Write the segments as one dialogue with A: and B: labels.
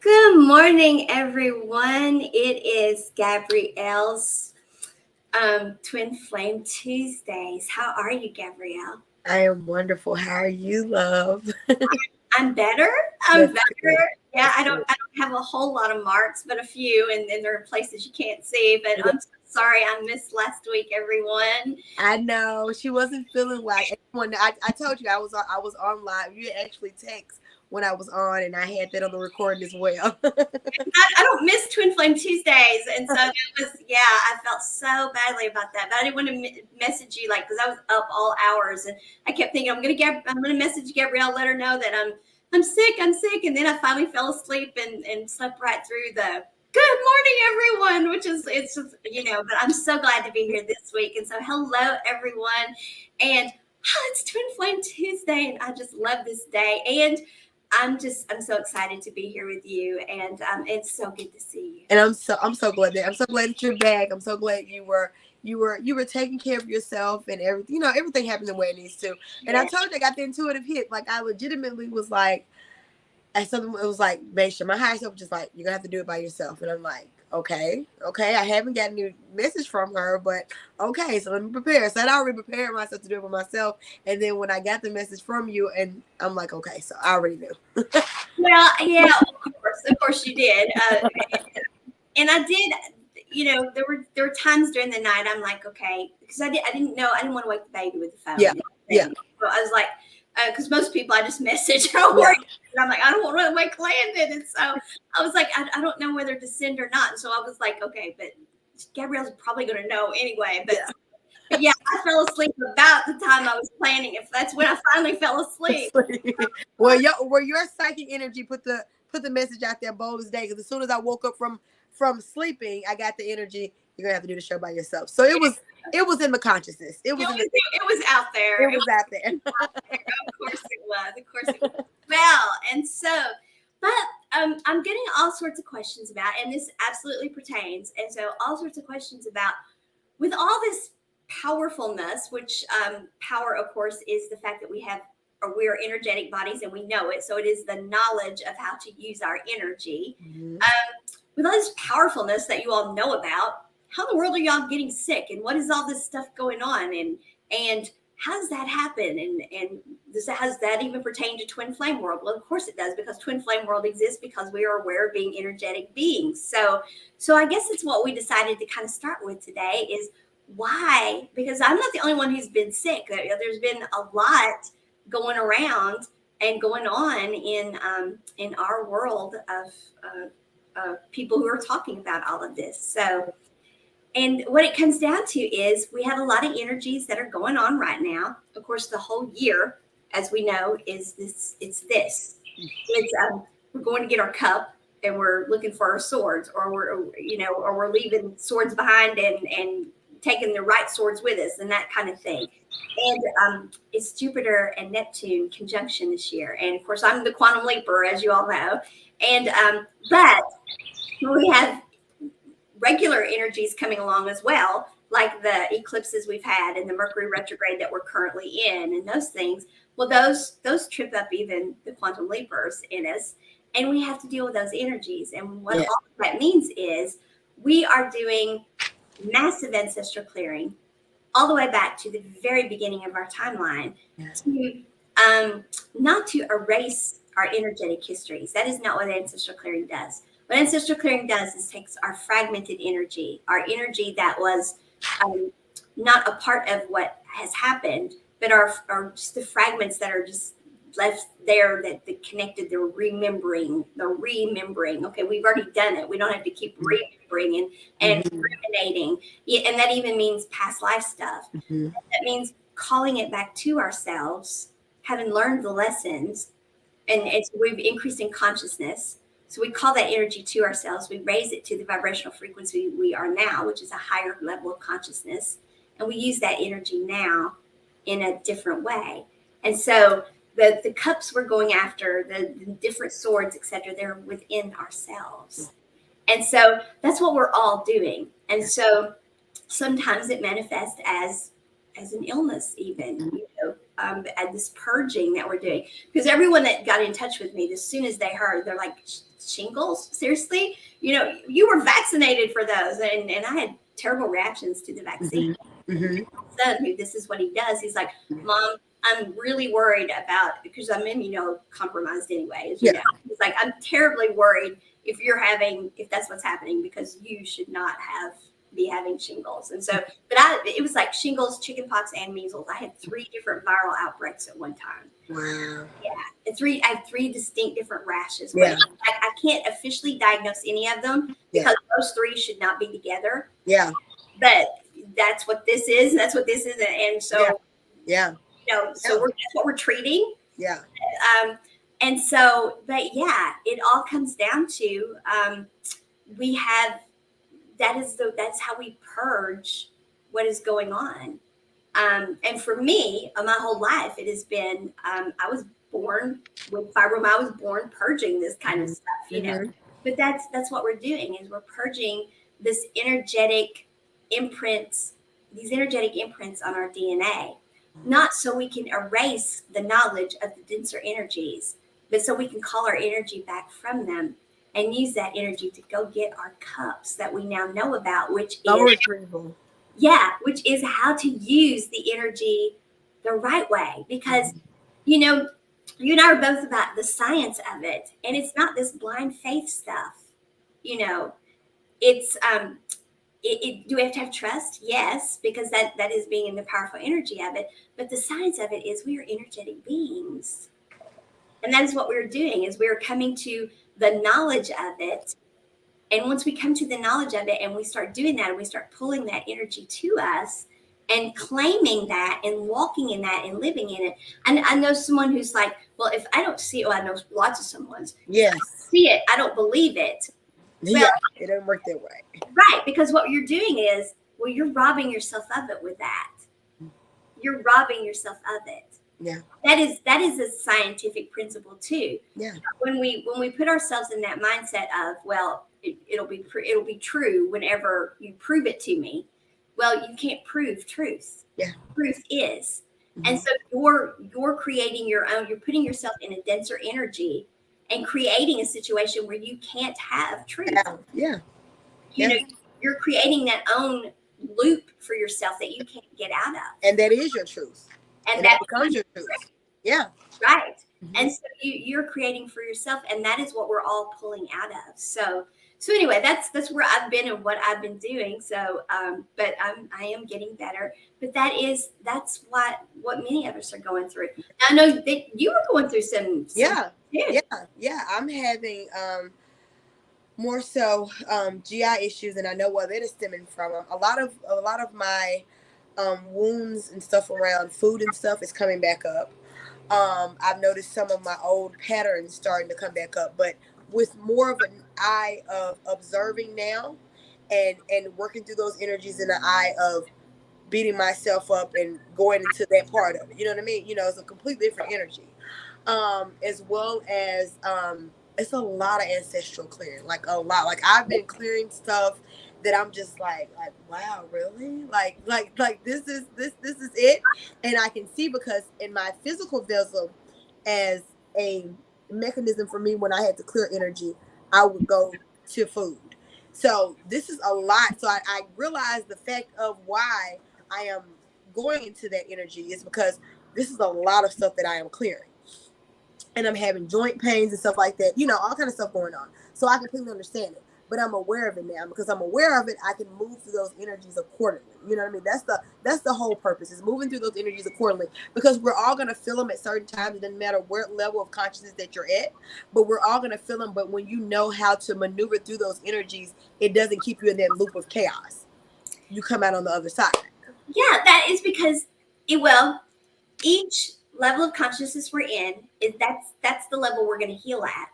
A: Good morning, everyone. It is Gabrielle's Twin Flame Tuesdays. How are you, Gabrielle?
B: I am wonderful. How are you, love?
A: I'm better. I'm
B: That's
A: better.
B: good.
A: Yeah,
B: That's
A: I don't
B: good.
A: I don't have a whole lot of marks, but a few, and there are places you can't see. But
B: Yeah,
A: I'm so sorry I missed last week, everyone.
B: I know she wasn't feeling like everyone. I told you I was on live. You actually text when I was on, and I had that on the recording as well.
A: I don't miss Twin Flame Tuesdays, and so that was I felt so badly about that, but I didn't want to message you like because I was up all hours, and I kept thinking I'm gonna message Gabrielle, let her know that I'm sick, and then I finally fell asleep and slept right through the good morning everyone, which is it's just but I'm so glad to be here this week, and so hello everyone, and it's Twin Flame Tuesday, and I just love this day, and I'm so excited to be here with you, and it's so good to see
B: And I'm so glad that you're back. I'm so glad you were taking care of yourself and everything. Everything happened the way it needs to.
A: you.
B: And I
A: Yeah.
B: told you I got the intuitive hit. Like I legitimately was like, as something it was like, Maysha, my higher self was just like, you're gonna have to do it by yourself. And I'm like, okay. I haven't got any message from her, but okay, so let me prepare. So I'd already prepared myself to do it by myself. And then when I got the message from you, and I'm like, okay, so I already knew.
A: Well, yeah, of course you did, and I did. There were times during the night I'm like, okay, because I didn't know I didn't want to wake the baby with the phone
B: Yeah,
A: and
B: yeah,
A: everything. So I was like, because most people I just message or
B: yeah.
A: worry, and I'm like, I don't want to wake Landon, and so I was like, I don't know whether to send or not, and so I was like, okay, but Gabrielle's probably going to know anyway,
B: Yeah.
A: but yeah, I fell asleep about the time I was planning it. That's when I finally fell asleep.
B: Well, your psychic energy put the message out there bold as day. Because as soon as I woke up from sleeping, I got the energy. You're gonna have to do the show by yourself. So it was in the consciousness. It was in the
A: It was out there.
B: it was out there.
A: Of course it was. Of course it was. Well, and so, but I'm getting all sorts of questions about, and this absolutely pertains, and so all sorts of questions about with all this powerfulness, which power, of course, is the fact that we are energetic bodies and we know it. So it is the knowledge of how to use our energy.
B: Mhm.
A: With all this powerfulness that you all know about, how in the world are y'all getting sick, and what is all this stuff going on, and how does that happen, and has that even pertain to twin flame world? Well, of course it does, because twin flame world exists because we are aware of being energetic beings. So I guess it's what we decided to kind of start with today is why, because I'm not the only one who's been sick. There's been a lot going around and going on in our world of people who are talking about all of this. So, and what it comes down to is we have a lot of energies that are going on right now. Of course, the whole year, as we know, is this. It's this. It's we're going to get our cup and we're looking for our swords, or we're leaving swords behind and taking the right swords with us, and that kind of thing. And it's Jupiter and Neptune conjunction this year, and of course I'm the quantum leaper, as you all know. And but we have regular energies coming along as well, like the eclipses we've had and the Mercury retrograde that we're currently in, and those things. Well, those trip up even the quantum leapers in us, and we have to deal with those energies. And what
B: Yeah.
A: all that means is we are doing massive ancestral clearing all the way back to the very beginning of our timeline
B: Yeah.
A: to not to erase our energetic histories. That is not what ancestral clearing does. What ancestral clearing does is takes our fragmented energy, our energy that was um, not a part of what has happened, but are just the fragments that are just left there that connected. They're remembering. Okay, we've already done it. We don't have to keep remembering and
B: Mhm.
A: ruminating. Yeah, and that even means past life stuff.
B: Mhm.
A: That means calling it back to ourselves, having learned the lessons, and we've increased in consciousness. So we call that energy to ourselves. We raise it to the vibrational frequency we are now, which is a higher level of consciousness, and we use that energy now in a different way. And so the cups we're going after, the different swords, etc., they're within ourselves. And so that's what we're all doing. And so sometimes it manifests as an illness even, at this purging that we're doing. Because everyone that got in touch with me, as soon as they heard, they're like, shingles? Seriously? You know, you were vaccinated for those. And I had terrible reactions to the vaccine.
B: Mm-hmm.
A: Son, who this is what he does, he's like, Mom, I'm really worried about, because I'm immunocompromised anyway, as you know. He's like, I'm terribly worried if that's what's happening, because you should not be having shingles. And so, but it was like shingles, chickenpox, and measles. I had 3 different viral outbreaks at one time.
B: Wow.
A: Yeah. And I have 3 distinct different rashes.
B: Yeah.
A: I can't officially diagnose any of them because those 3 should not be together.
B: Yeah.
A: But that's what this is. That's what this is. And so,
B: yeah.
A: You know, so that's what we're treating.
B: Yeah.
A: And so, but yeah, it all comes down to that's how we purge what is going on. And for me, my whole life, it has been, I was born with fibromyalgia. I was born purging this kind of stuff, you know. But that's what we're doing, is we're purging these energetic imprints on our DNA, not so we can erase the knowledge of the denser energies, but so we can call our energy back from them and use that energy to go get our cups that we now know about, which is how to use the energy the right way. Because, you know, you and I are both about the science of it, and it's not this blind faith stuff. You know, it's do we have to have trust? Yes, because that is being in the powerful energy of it. But the science of it is we are energetic beings. And that is what we're doing, is we're coming to the knowledge of it. And once we come to the knowledge of it and we start doing that, and we start pulling that energy to us and claiming that and walking in that and living in it. And I know someone who's like, well, if I don't see it, well, I know lots of someone's.
B: Yes.
A: See it, I don't believe it.
B: Well, it doesn't work that way.
A: Right, because what you're doing is, well, you're robbing yourself of it with that. You're robbing yourself of it.
B: Yeah.
A: That is a scientific principle too.
B: Yeah.
A: When we put ourselves in that mindset of, well, it'll be true whenever you prove it to me. Well, you can't prove truth.
B: Yeah.
A: Truth is. And so you're creating your own, you're putting yourself in a denser energy and creating a situation where you can't have truth.
B: Yeah.
A: You know, you're creating that own loop for yourself that you can't get out of.
B: And that is your truth. And that becomes your truth. Yeah.
A: Right. And so you're creating for yourself, and that is what we're all pulling out of. So anyway, that's where I've been and what I've been doing. So, but I am getting better. But that's what many of us are going through. I know that you were going through some.
B: Yeah. I'm having more so GI issues, and I know where that is stemming from. A lot of my wounds and stuff around food and stuff is coming back up. I've noticed some of my old patterns starting to come back up, but with more of an eye of observing now and working through those energies in the eye of beating myself up and going into that part of it. You know what I mean? You know, it's a completely different energy. As well as it's a lot of ancestral clearing, like a lot. Like I've been clearing stuff that I'm just like wow, really? Like this is it. And I can see, because in my physical vessel, as a mechanism for me, when I had to clear energy, I would go to food. So this is a lot. So I realized the fact of why I am going into that energy is because this is a lot of stuff that I am clearing. And I'm having joint pains and stuff like that, you know, all kind of stuff going on. So I completely understand it, but I'm aware of it now. Because I'm aware of it, I can move through those energies accordingly. You know what I mean? That's the whole purpose, is moving through those energies accordingly, because we're all going to feel them at certain times. It doesn't matter what level of consciousness that you're at, but we're all going to feel them. But when you know how to maneuver through those energies, it doesn't keep you in that loop of chaos. You come out on the other side.
A: Yeah, that is because each level of consciousness we're in, that's the level we're going to heal at.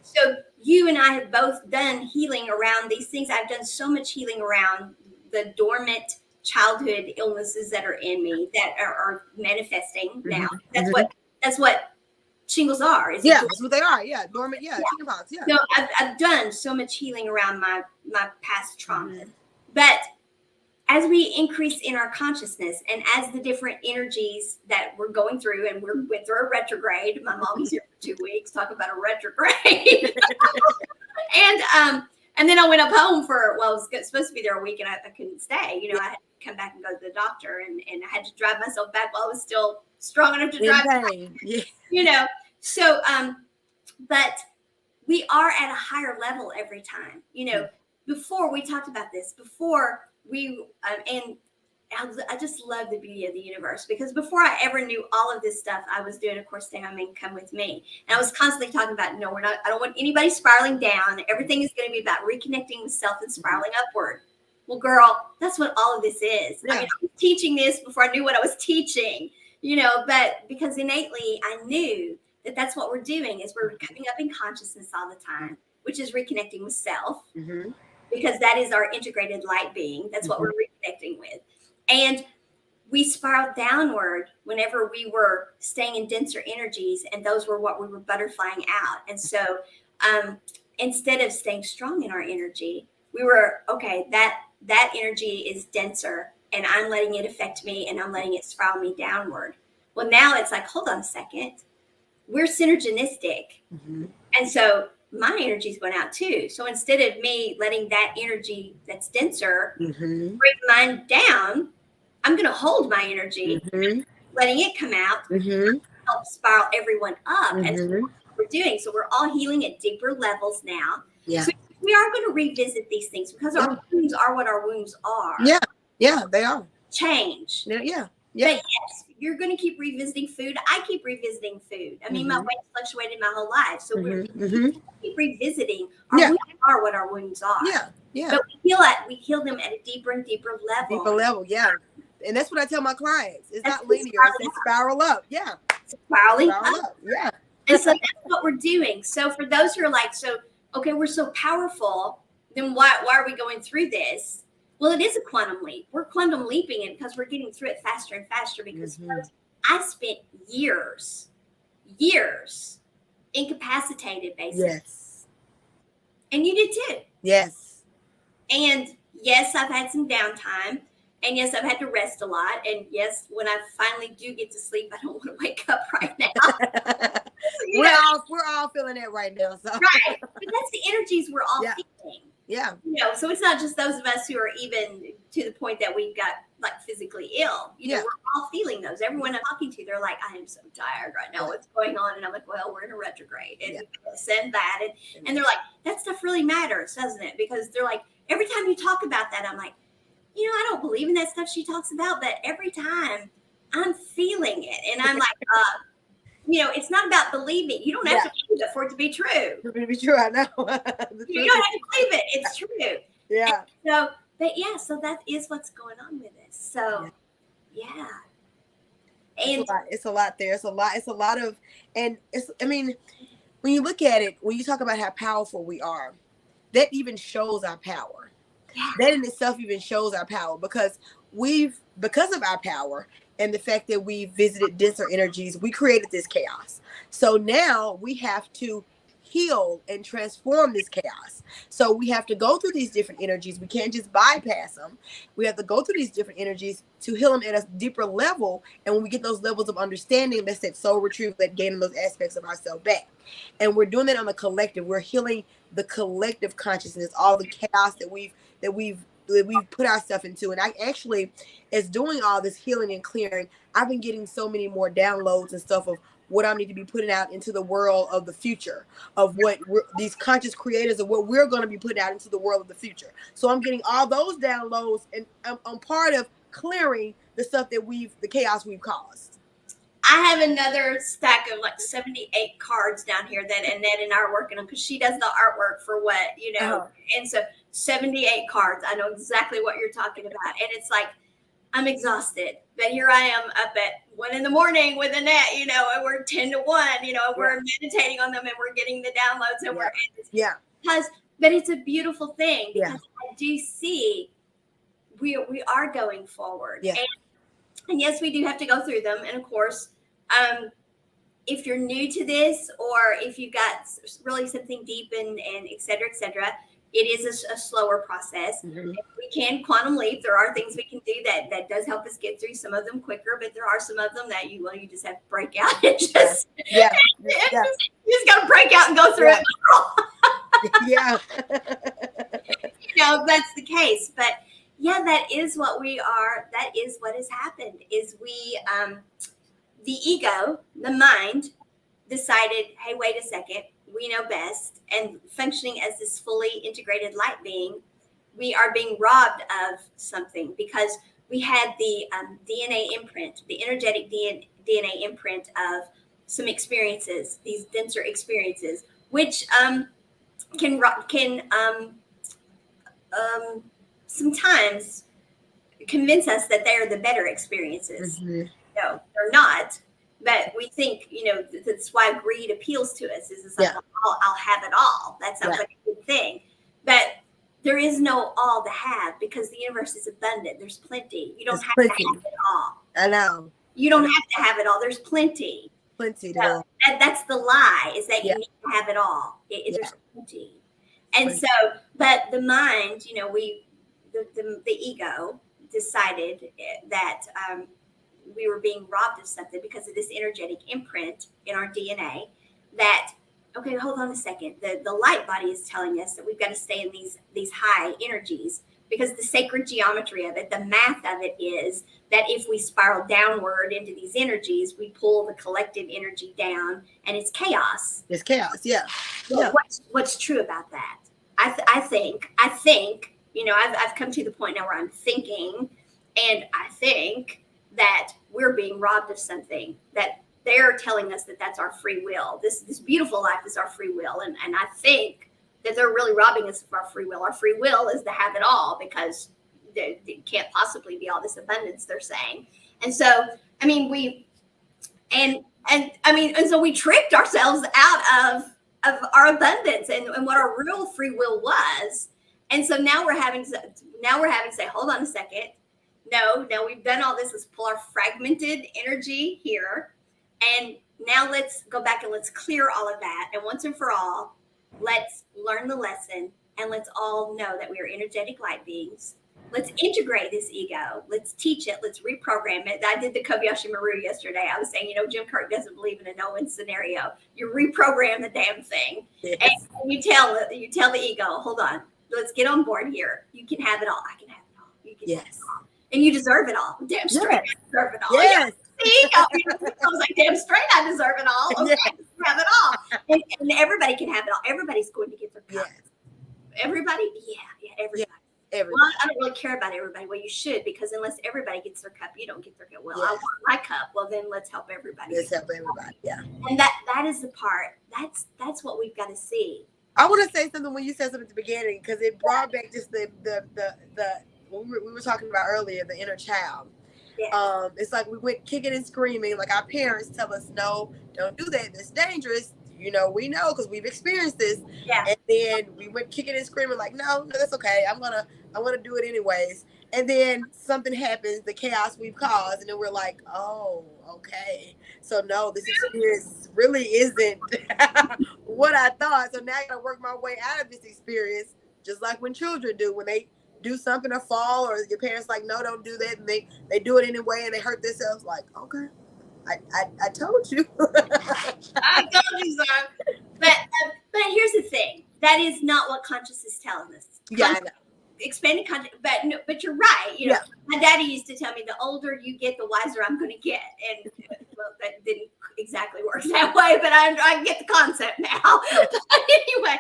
A: So you and I have both done healing around these things. I've done so much healing around the dormant childhood illnesses that are in me that are manifesting now. That's what shingles are.
B: That's what they are. Yeah, dormant. Yeah, chickenpox. Yeah.
A: So I've done so much healing around my past traumas, but as we increase in our consciousness and as the different energies that we're going through, and we went through a retrograde. My mom's here for 2 weeks. Talk about a retrograde. And then I went up home for, well, I was supposed to be there a week and I couldn't stay. You know, I had to come back and go to the doctor, and I had to drive myself back while I was still strong enough to drive back, you know. So, but we are at a higher level every time, you know. Before, we talked about this before we, and I just love the beauty of the universe, because before I ever knew all of this stuff, I was doing A Course Stay on Me, Come With Me. And I was constantly talking about, no, I don't want anybody spiraling down. Everything is going to be about reconnecting with self and spiraling upward. Well, girl, that's what all of this is. I mean, I was teaching this before I knew what I was teaching, you know, but because innately I knew that that's what we're doing, is we're coming up in consciousness all the time, which is reconnecting with self, because that is our integrated light being. That's what we're reconnecting with. And we spiraled downward whenever we were staying in denser energies, and those were what we were butterflying out. And so instead of staying strong in our energy, we were, okay, that energy is denser, and I'm letting it affect me, and I'm letting it spiral me downward. Well, now it's like, hold on a second. We're synergistic. And so my energy's going out too. So instead of me letting that energy that's denser bring mine down, I'm going to hold my energy, letting it come out, help spiral everyone up. And that's what we're doing. So we're all healing at deeper levels now. So we are going to revisit these things, because our wounds are what our wounds are.
B: Yeah, they are.
A: Change.
B: Yeah.
A: But yes, you're going to keep revisiting food. I keep revisiting food. I mean, my weight fluctuated my whole life. So we keep revisiting. Our wounds are what our wounds are. But we heal them at a deeper and deeper level.
B: And that's what I tell my clients. It's not linear. It's spiral up.
A: Spiraling up. And so that's what we're doing. So for those who are like, so, okay, we're so powerful, then why are we going through this? Well, it is a quantum leap. We're quantum leaping it because we're getting through it faster and faster, because first, I spent years incapacitated, basically. And you did too. And yes, I've had some downtime. And yes, I've had to rest a lot. And yes, when I finally do get to sleep, I don't want to wake up right now.
B: We're all feeling it right now. So.
A: Right. But that's the energies we're all feeling.
B: You
A: know, so it's not just those of us who are even to the point that we've got like physically ill. You know, we're all feeling those. Everyone I'm talking to, they're like, I am so tired right now. What's going on? And I'm like, well, we're in a retrograde, and send that. And they're like, that stuff really matters, doesn't it? Because they're like, every time you talk about that, I'm like, you know, I don't believe in that stuff she talks about, but every time I'm feeling it. And I'm like, you know, it's not about believing. You don't have to believe it for it to be true.
B: For it to be true, I know.
A: You don't have to believe it. It's true. And so, but so that is what's going on with this. So, And
B: it's a lot there. It's a lot of, and it's, I mean, when you look at it, when you talk about how powerful we are, that even shows our power. That in itself even shows our power, because because of our power and the fact that we visited denser energies, we created this chaos. So now we have to heal and transform this chaos. So we have to go through these different energies. We can't just bypass them. We have to go through these different energies to heal them at a deeper level. And when we get those levels of understanding, that's that soul retrieval, that gaining those aspects of ourselves back. And we're doing that on the collective. We're healing the collective consciousness, all the chaos that we've put ourselves into. And I actually, as doing all this healing and clearing, I've been getting so many more downloads and stuff of what I need to be putting out into the world of the future, of what these conscious creators, of what we're going to be putting out into the world of the future. So I'm getting all those downloads, and I'm part of clearing the stuff that the chaos we've caused.
A: I have another stack of like 78 cards down here that Annette and I are working on, because she does the artwork for what, you know, and so 78 cards. I know exactly what you're talking about. And it's like, I'm exhausted, but here I am up at 1 a.m. with Annette, you know, and we're 10 to 1, you know, and we're meditating on them, and we're getting the downloads, and but it's a beautiful thing, because I do see we are going forward. And yes, we do have to go through them. And of course, if you're new to this, or if you've got really something deep and et cetera, It is a slower process.
B: Mm-hmm.
A: We can quantum leap. There are things we can do that does help us get through some of them quicker, but there are some of them that you just have to break out and just
B: Yeah.
A: you just got to break out and go through it.
B: Yeah.
A: That's the case. But yeah, that is what we are. That is what has happened. Is we the ego, the mind, decided, hey, wait a second, we know best, and functioning as this fully integrated light being, we are being robbed of something because we had the DNA imprint, the energetic DNA imprint of some experiences, these denser experiences, which can sometimes convince us that they are the better experiences.
B: Mm-hmm.
A: No, they're not. But we think, that's why greed appeals to us. Is it's like, I'll have it all. That sounds like a good thing. But there is no all to have because the universe is abundant. There's plenty. You don't have to have it all.
B: I know.
A: You don't have to have it all. There's plenty.
B: Plenty.
A: So that's the lie, is that you need to have it all. There's plenty. And so, but the mind, the ego decided that we were being robbed of something because of this energetic imprint in our DNA that, okay, hold on a second. The light body is telling us that we've got to stay in these high energies because the sacred geometry of it, the math of it is that if we spiral downward into these energies, we pull the collective energy down and it's chaos.
B: It's chaos. Yeah.
A: So what's true about that? I think, I've come to the point now where I'm thinking, and I think that we're being robbed of something, that they're telling us that that's our free will. This beautiful life is our free will. And I think that they're really robbing us of our free will. Our free will is to have it all because it can't possibly be all this abundance, they're saying. And so, so we tricked ourselves out of our abundance and what our real free will was. And so now we're having to say, hold on a second. No, we've done all this. Let's pull our fragmented energy here. And now let's go back and let's clear all of that. And once and for all, let's learn the lesson and let's all know that we are energetic light beings. Let's integrate this ego. Let's teach it. Let's reprogram it. I did the Kobayashi Maru yesterday. I was saying, Jim Kirk doesn't believe in a no-win scenario. You reprogram the damn thing. Yes. And you tell the ego, hold on, let's get on board here. You can have it all. I can have it all. You can have it all. And you deserve it all. Damn straight, I deserve it all.
B: Yes.
A: I was like, damn straight, I deserve it all. Okay, I have it all. And everybody can have it all. Everybody's going to get their cup. Yes. Everybody? Yeah, everybody. Yeah. Everybody. Well, I don't really care about everybody. Well, you should, because unless everybody gets their cup, you don't get their cup. Well, I want my cup. Well, then let's help everybody.
B: Let's help everybody. Yeah.
A: And that is the part. That's what we've got to see.
B: I want to say something when you said something at the beginning, because it brought back just the we were talking about earlier, the inner child. Yeah. It's like we went kicking and screaming. Like our parents tell us, no, don't do that. That's dangerous. We know because we've experienced this. Yeah. And then we went kicking and screaming like, no, that's okay. I want to do it anyways. And then something happens, the chaos we've caused, and then we're like, oh, okay. So no, this experience really isn't what I thought. So now I gotta work my way out of this experience, just like when children do when they do something or fall, or your parents like, no, don't do that, and they do it anyway and they hurt themselves. Like, okay, I told you.
A: I told you so. But here's the thing. That is not what consciousness is telling us.
B: Yeah, I know.
A: Expanding consciousness, but you're right. My daddy used to tell me, the older you get, the wiser I'm going to get. And well, that didn't exactly work that way, but I get the concept now. But anyway,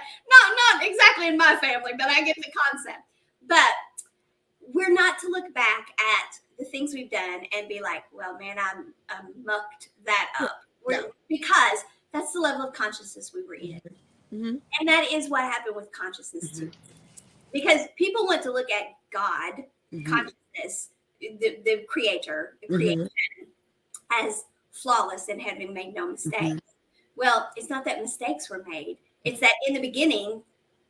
A: not exactly in my family, but I get the concept. But we're not to look back at the things we've done and be like, well, man, I mucked that up. Because that's the level of consciousness we were in. Mm-hmm. And that is what happened with consciousness too. Because people want to look at God, consciousness, the creator, the creation, as flawless and having made no mistakes. Well, it's not that mistakes were made. It's that in the beginning,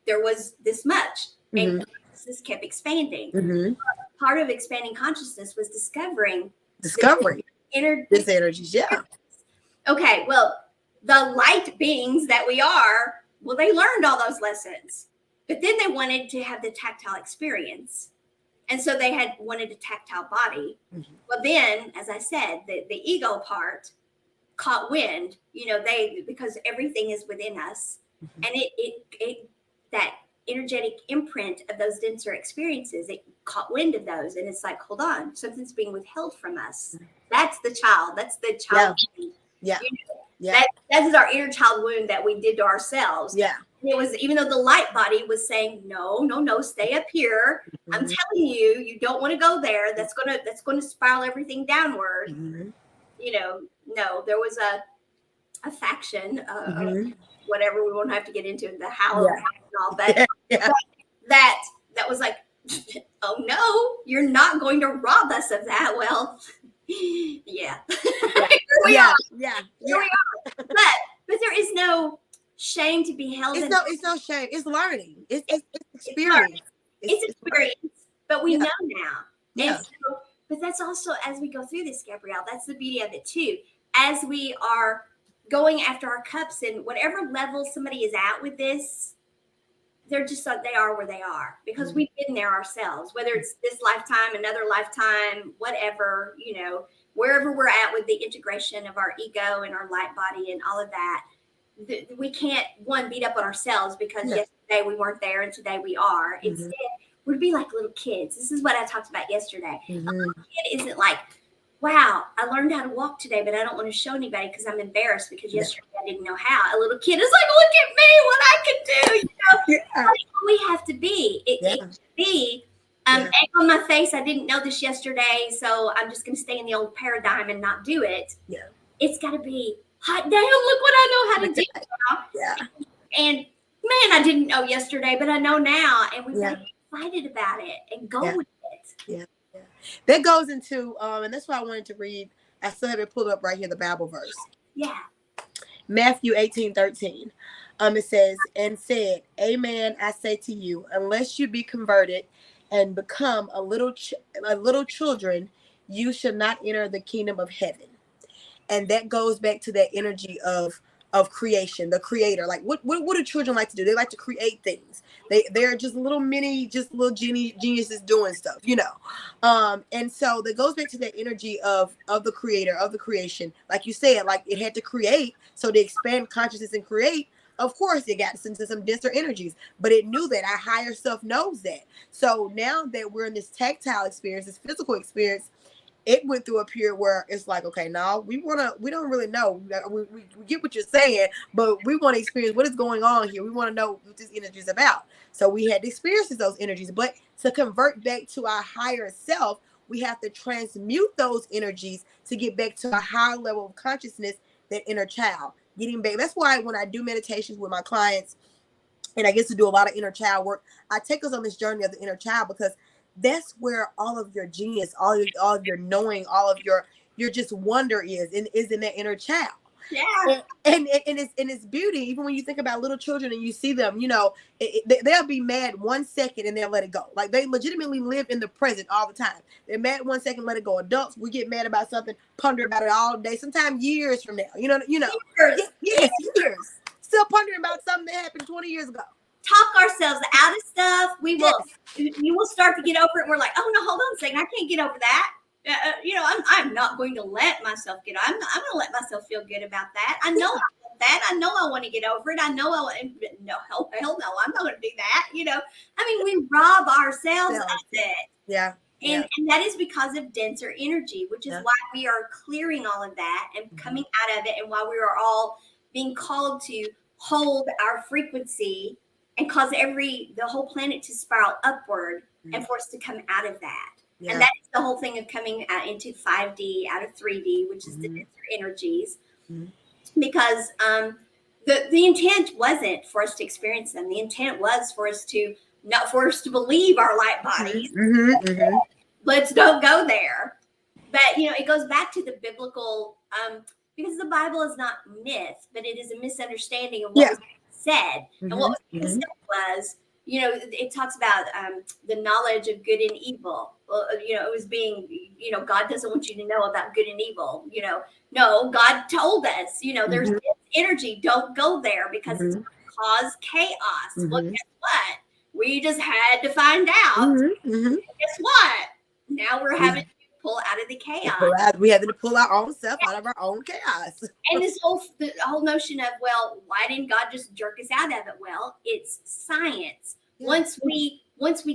A: there was this much. And consciousness kept expanding. Part of expanding consciousness was discovering this energies. Yeah. Okay. Well, the light beings that we are, well, they learned all those lessons. But then they wanted to have the tactile experience. And so they had wanted a tactile body.
B: Mm-hmm.
A: Well, then, as I said, the ego part caught wind, because everything is within us.
B: Mm-hmm.
A: And it that energetic imprint of those denser experiences, it caught wind of those. And it's like, hold on, something's being withheld from us. That's the child. That's the child.
B: Yeah.
A: That is our inner child wound that we did to ourselves.
B: Yeah.
A: It was, even though the light body was saying, no, stay up here.
B: Mm-hmm.
A: I'm telling you, you don't want to go there. That's gonna spiral everything downward.
B: Mm-hmm.
A: No, there was a faction,
B: Mm-hmm.
A: whatever. We won't have to get into the how and all, but
B: Yeah.
A: that was like, oh no, you're not going to rob us of that. Well, yeah. Here we are.
B: Yeah.
A: Here we are. But there is no shame to be held.
B: It's no shame. It's learning. It's experience.
A: It's experience, but we know now.
B: Yeah.
A: And so, but that's also, as we go through this, Gabrielle, that's the beauty of it too. As we are going after our cups, and whatever level somebody is at with this, they're just like, they are where they are because we've been there ourselves, whether it's this lifetime, another lifetime, whatever, wherever we're at with the integration of our ego and our light body and all of that. We can't, beat up on ourselves because yesterday we weren't there and today we are.
B: Mm-hmm.
A: Instead, we'd be like little kids. This is what I talked about yesterday.
B: Mm-hmm.
A: A little kid isn't like, wow, I learned how to walk today, but I don't want to show anybody because I'm embarrassed because yesterday I didn't know how. A little kid is like, look at me, what I can do. That's what we have to be. It should be, egg on my face. I didn't know this yesterday, so I'm just going to stay in the old paradigm and not do it.
B: Yeah.
A: It's got to be, hot damn, look what I know how to do now.
B: Yeah.
A: And man, I didn't know yesterday, but I know now. And we've got to be excited about it and go with it.
B: Yeah. That goes into, and that's why I wanted to read, I still have it pulled up right here, the Bible verse.
A: Yeah.
B: Matthew 18:13. It says, and said, amen, I say to you, unless you be converted and become a little children, you shall not enter the kingdom of heaven. And that goes back to that energy of creation, the creator. Like what do children like to do? They like to create things. They're just little geniuses doing stuff, and so that goes back to that energy of the creator, of the creation. Like you said, like it had to create, so to expand consciousness and create, of course it got into some denser energies, but it knew that our higher self knows that. So now that we're in this tactile experience, this physical experience, it went through a period where it's like, okay, now we don't really know. We get what you're saying, but we want to experience what is going on here. We want to know what this energy is about. So we had to experience those energies, but to convert back to our higher self, we have to transmute those energies to get back to a higher level of consciousness, that inner child. Getting back. That's why when I do meditations with my clients, and I get to do a lot of inner child work, I take us on this journey of the inner child, because that's where all of your genius, all of your knowing, all of your just wonder is in that inner child.
A: Yeah.
B: And it's beauty. Even when you think about little children and you see them, they'll be mad 1 second and they'll let it go. Like they legitimately live in the present all the time. They're mad 1 second, let it go. Adults, we get mad about something, ponder about it all day, sometimes years from now. Years. Still pondering about something that happened 20 years ago.
A: Talk ourselves out of stuff. You will start to get over it. And we're like, oh no, hold on a second. I can't get over that. I'm not going to let myself get. I'm going to let myself feel good about that. I know I want that. I know I want to get over it. I know no, hell no, I'm not going to do that. We rob ourselves of it.
B: Yeah.
A: And that is because of denser energy, which is why we are clearing all of that and coming out of it, and why we are all being called to hold our frequency and cause the whole planet to spiral upward and for us to come out of that. Yeah. And that is the whole thing of coming out into 5D, out of 3D, which is the denser energies. Because the intent wasn't for us to experience them. The intent was for us to not for us to believe our light bodies. Let's don't go there. But it goes back to the biblical, because the Bible is not myth, but it is a misunderstanding of what was said. And what was said was, it talks about the knowledge of good and evil. Well, it was being, God doesn't want you to know about good and evil. No, God told us, there's this energy, don't go there because it's going to cause chaos. Well, guess what? We just had to find out. Guess what? Now we're having to pull out of the chaos.
B: We having to pull our own self out of our own chaos.
A: And the whole notion of, well, why didn't God just jerk us out of it? Well, it's science. Once we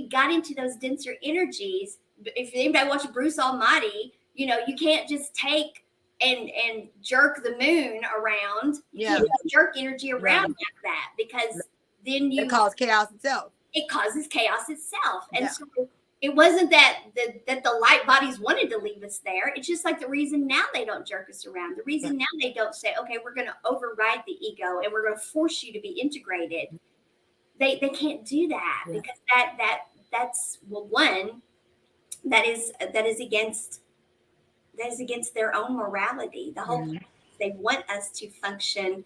A: got into those denser energies, if anybody watched Bruce Almighty, you know, you can't just take and jerk the moon around. You can't jerk energy around like that, because then
B: it causes chaos itself.
A: It causes chaos itself. And so it wasn't that the light bodies wanted to leave us there. It's just like the reason now they don't jerk us around. The reason now they don't say, okay, we're going to override the ego and we're going to force you to be integrated. They can't do that because that's well, one, that is against their own morality. The whole they want us to function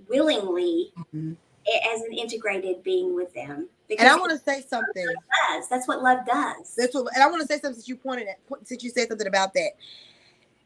A: willingly as an integrated being with them.
B: And I want to say something.
A: That's what love does.
B: And I want to say something since you said something about that.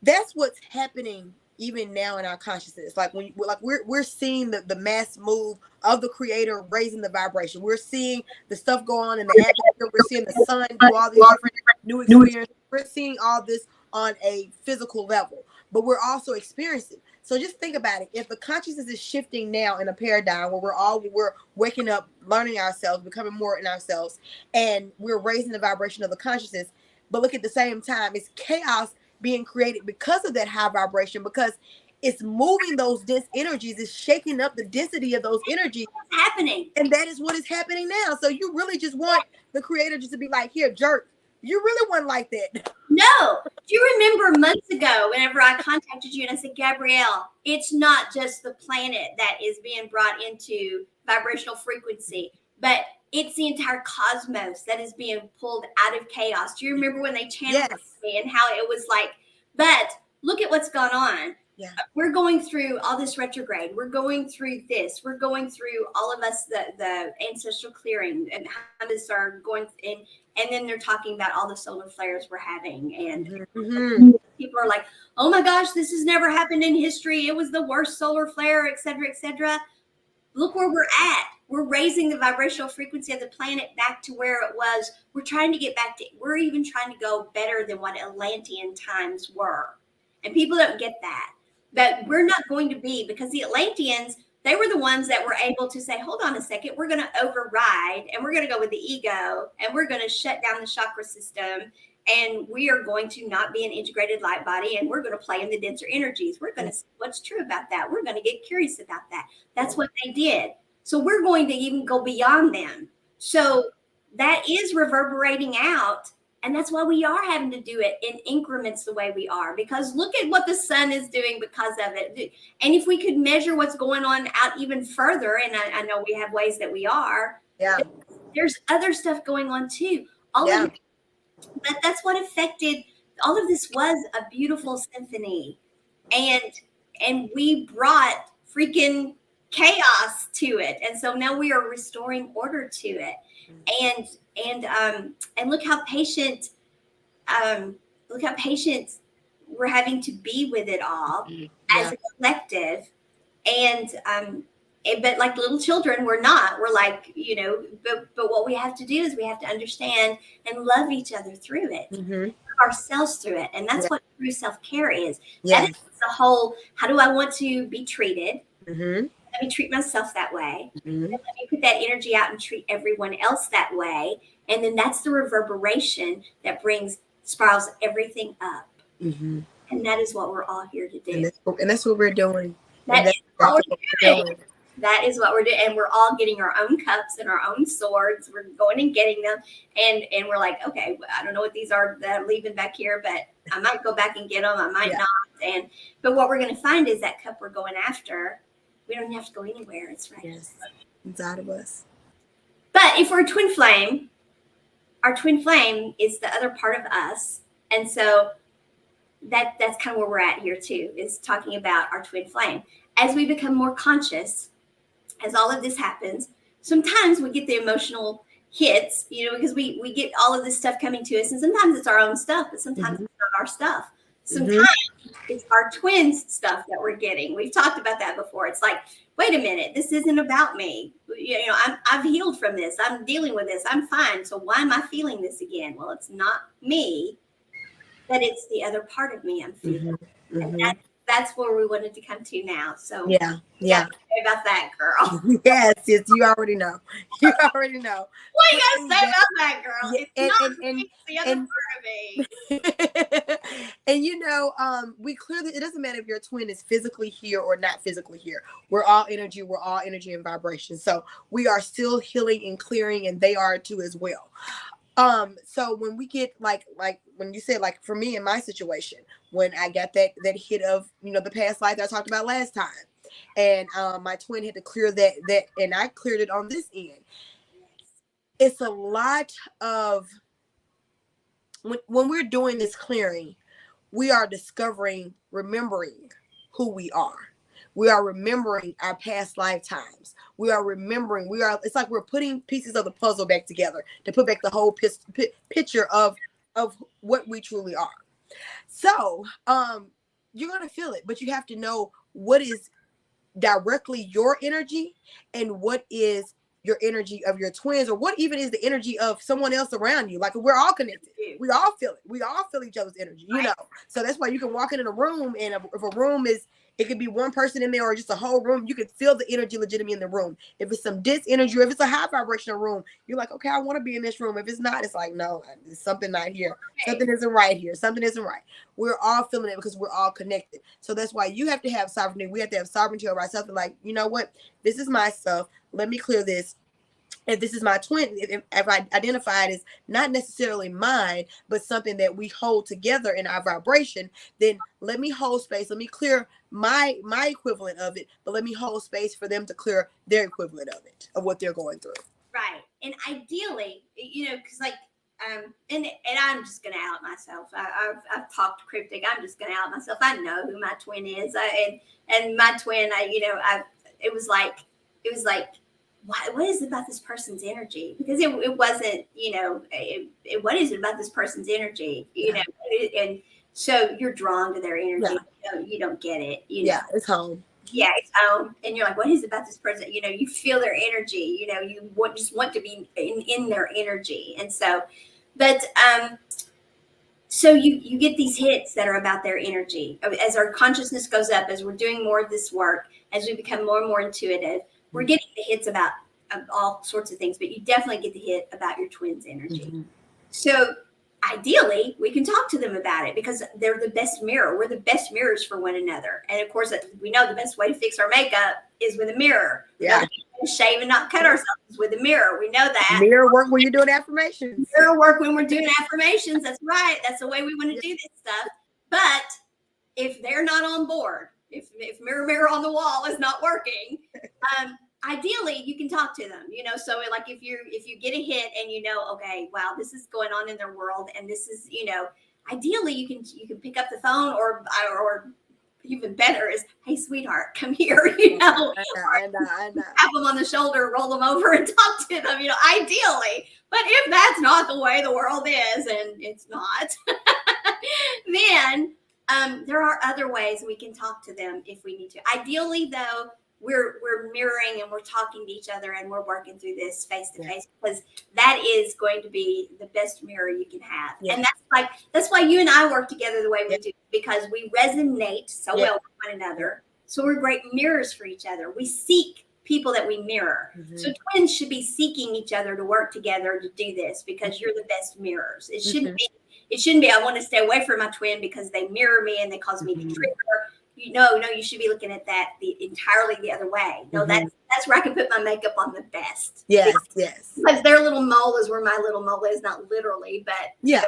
B: That's what's happening even now in our consciousness. Like we're seeing the mass move of the Creator raising the vibration. We're seeing the stuff go on in the atmosphere. We're seeing the sun do all these different new experiences. We're seeing all this on a physical level, but we're also experiencing. So just think about it. If the consciousness is shifting now in a paradigm where we're waking up, learning ourselves, becoming more in ourselves, and we're raising the vibration of the consciousness, but look, at the same time, it's chaos being created because of that high vibration, because it's moving those dense energies, it's shaking up the density of those energies.
A: What's happening?
B: And that is what is happening now. So you really just want the Creator just to be like, here, jerk. You really wasn't like that.
A: No. Do you remember months ago whenever I contacted you and I said, Gabrielle, it's not just the planet that is being brought into vibrational frequency, but it's the entire cosmos that is being pulled out of chaos. Do you remember when they channeled me and how it was like, but look at what's gone on.
B: Yeah.
A: We're going through all this retrograde. We're going through this. We're going through all of us, the ancestral clearing and how this are going in. And then they're talking about all the solar flares we're having. And people are like, oh my gosh, this has never happened in history. It was the worst solar flare, et cetera, et cetera. Look where we're at. We're raising the vibrational frequency of the planet back to where it was. We're trying to get back to, we're even trying to go better than what Atlantean times were. And people don't get that. But we're not going to be, because the Atlanteans, they were the ones that were able to say, hold on a second, we're going to override and we're going to go with the ego and we're going to shut down the chakra system and we are going to not be an integrated light body and we're going to play in the denser energies. We're going to see what's true about that. We're going to get curious about that. That's what they did. So we're going to even go beyond them. So that is reverberating out. And that's why we are having to do it in increments the way we are, because look at what the sun is doing because of it. And if we could measure what's going on out even further, and I know we have ways that we are, there's other stuff going on too. But that's what affected, all of this was a beautiful symphony. And we brought freaking chaos to it. And so now we are restoring order to it. And look how patient we're having to be with it all as a collective. But like little children, we're like, but what we have to do is we have to understand and love each other through it, ourselves through it. And that's what true self-care is. That is the whole, how do I want to be treated? Let me treat myself that way. And let me put that energy out and treat everyone else that way. And then that's the reverberation that spirals everything up. And that is what we're all here to do.
B: And that's what we're doing.
A: That is what we're doing. And we're all getting our own cups and our own swords. We're going and getting them. And we're like, okay, I don't know what these are that I'm leaving back here, but I might go back and get them. I might not. But what we're going to find is that cup we're going after. We don't have to go anywhere. It's right.
B: Yes. Inside of us.
A: But if we're a twin flame, our twin flame is the other part of us. And so that's kind of where we're at here too, is talking about our twin flame. As we become more conscious, as all of this happens, sometimes we get the emotional hits, because we get all of this stuff coming to us. And sometimes it's our own stuff, but sometimes it's not our stuff. Sometimes It's our twins stuff that we're getting. We've talked about that before. It's like, wait a minute, this isn't about me. I've healed from this. I'm dealing with this. I'm fine. So why am I feeling this again? Well, it's not me, but it's the other part of me I'm feeling.
B: Mm-hmm.
A: And that's where we wanted to come to now. So
B: yeah.
A: say about that, girl.
B: Yes, you already know. You already know.
A: What you gotta say about that, girl?
B: Yeah,
A: It's not me, it's the other part of me.
B: and we clearly, it doesn't matter if your twin is physically here or not physically here. We're all energy and vibration. So we are still healing and clearing, and they are too as well. So when we get like when you said, like, for me in my situation, when I got that hit of, the past life that I talked about last time, and my twin had to clear that and I cleared it on this end. It's a lot of, when we're doing this clearing, we are remembering who we are. We are remembering our past lifetimes. We are remembering, it's like we're putting pieces of the puzzle back together to put back the whole picture of what we truly are. So, you're going to feel it, but you have to know what is directly your energy and what is your energy of your twins, or what even is the energy of someone else around you. Like, we're all connected. We all feel it. We all feel each other's energy, So that's why you can walk in a room, and if a room is, it could be one person in there or just a whole room, you can feel the energy legitimately in the room. If it's some dis energy, or if it's a high vibrational room, you're like, okay, I want to be in this room. If it's not, it's like, no, there's something not here. Something isn't right here. Something isn't right. We're all feeling it because we're all connected. So that's why you have to have sovereignty. We have to have sovereignty over ourselves. And like, you know what? This is my stuff. Let me clear this. If this is my twin, if I identify it as not necessarily mine, but something that we hold together in our vibration, then let me hold space. Let me clear my equivalent of it, but let me hold space for them to clear their equivalent of it, of what they're going through.
A: Right. And ideally, because like, and I'm just gonna out myself. I've talked cryptic. I'm just gonna out myself. I know who my twin is. And my twin, it was like, what is it about this person's energy? Because it wasn't, what is it about this person's energy? And so you're drawn to their energy.
B: Yeah.
A: You don't get it.
B: It's home.
A: Yeah, it's home. And you're like, what is it about this person? You feel their energy. You just want to be in their energy. And so, but so you get these hits that are about their energy. As our consciousness goes up, as we're doing more of this work, as we become more and more intuitive, we're getting the hits about all sorts of things, but you definitely get the hit about your twins' energy. Mm-hmm. So ideally, we can talk to them about it because they're the best mirror. We're the best mirrors for one another. And of course, we know the best way to fix our makeup is with a mirror.
B: Yeah.
A: Shave and not cut ourselves with a mirror. We know that.
B: Mirror work when you're doing affirmations.
A: Mirror work when we're doing affirmations. That's right. That's the way we want to do this stuff. But if they're not on board, if mirror on the wall is not working, ideally you can talk to them, so like if you get a hit and okay, wow, this is going on in their world, and this is, ideally you can pick up the phone, or even better is, hey sweetheart, come here, I know. Tap them on the shoulder, roll them over and talk to them, ideally. But if that's not the way the world is, and it's not, then there are other ways we can talk to them if we need to. Ideally, though, we're mirroring and we're talking to each other and we're working through this face to face, because that is going to be the best mirror you can have. Yeah. And that's why you and I work together the way we do, because we resonate so well with one another. So we're great mirrors for each other. We seek people that we mirror. Mm-hmm. So twins should be seeking each other to work together to do this, because you're the best mirrors. It shouldn't be. It shouldn't be, I want to stay away from my twin because they mirror me and they cause me to trigger. No, you should be looking at that entirely the other way. No, that's where I can put my makeup on the best.
B: Yes.
A: Because their little mole is where my little mole is, not literally, but
B: yeah.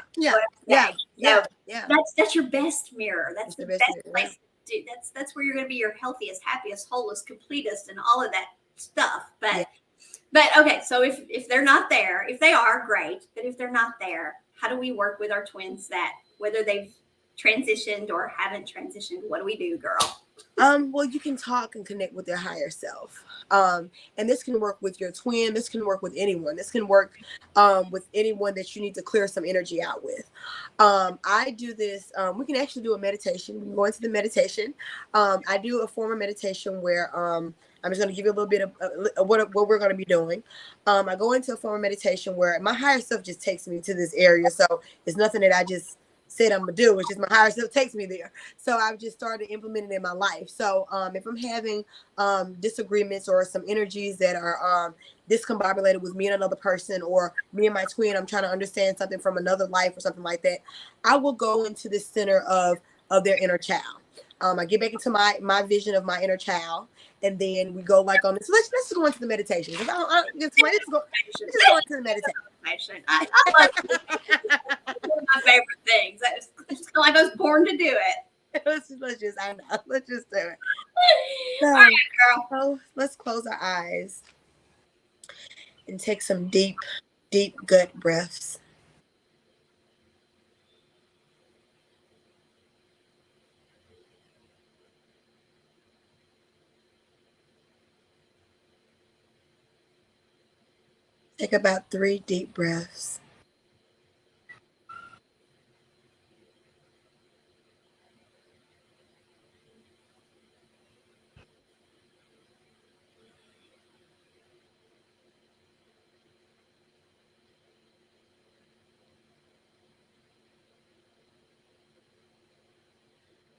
A: That's your best mirror. That's the best place to do. That's where you're going to be your healthiest, happiest, wholest, completest, and all of that stuff. But okay, so if they're not there, if they are, great. But if they're not there, how do we work with our twins that, whether they've transitioned or haven't transitioned, what do we do, girl?
B: Well, you can talk and connect with their higher self. And this can work with your twin. This can work with anyone. This can work with anyone that you need to clear some energy out with. I do this. We can actually do a meditation. We can go into the meditation. I do a form of meditation where I'm just going to give you a little bit of what we're going to be doing. I go into a form of meditation where my higher self just takes me to this area. So it's nothing that I just said I'm gonna do. It's just my higher self takes me there. So I've just started implementing it in my life. So if I'm having disagreements or some energies that are discombobulated with me and another person, or me and my twin, I'm trying to understand something from another life or something like that, I will go into the center of their inner child. I get back into my vision of my inner child, and then we go like on this. So let's just go into the meditation. Let's go into the meditation.
A: I love it. It's one of my favorite things. It's just like I was born to do it.
B: let's just do it. So,
A: all right, girl.
B: so let's close our eyes and take some deep gut breaths. Take about 3 deep breaths.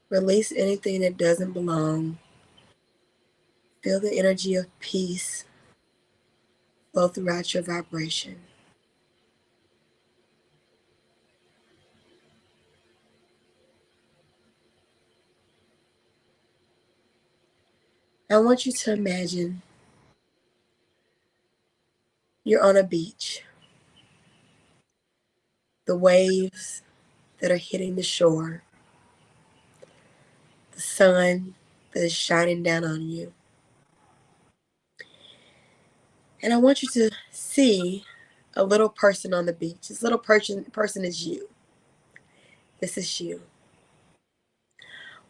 B: Release anything that doesn't belong. Feel the energy of peace flow throughout your vibration. I want you to imagine you're on a beach. The waves that are hitting the shore. The sun that is shining down on you. And I want you to see a little person on the beach. This little person is you. This is you.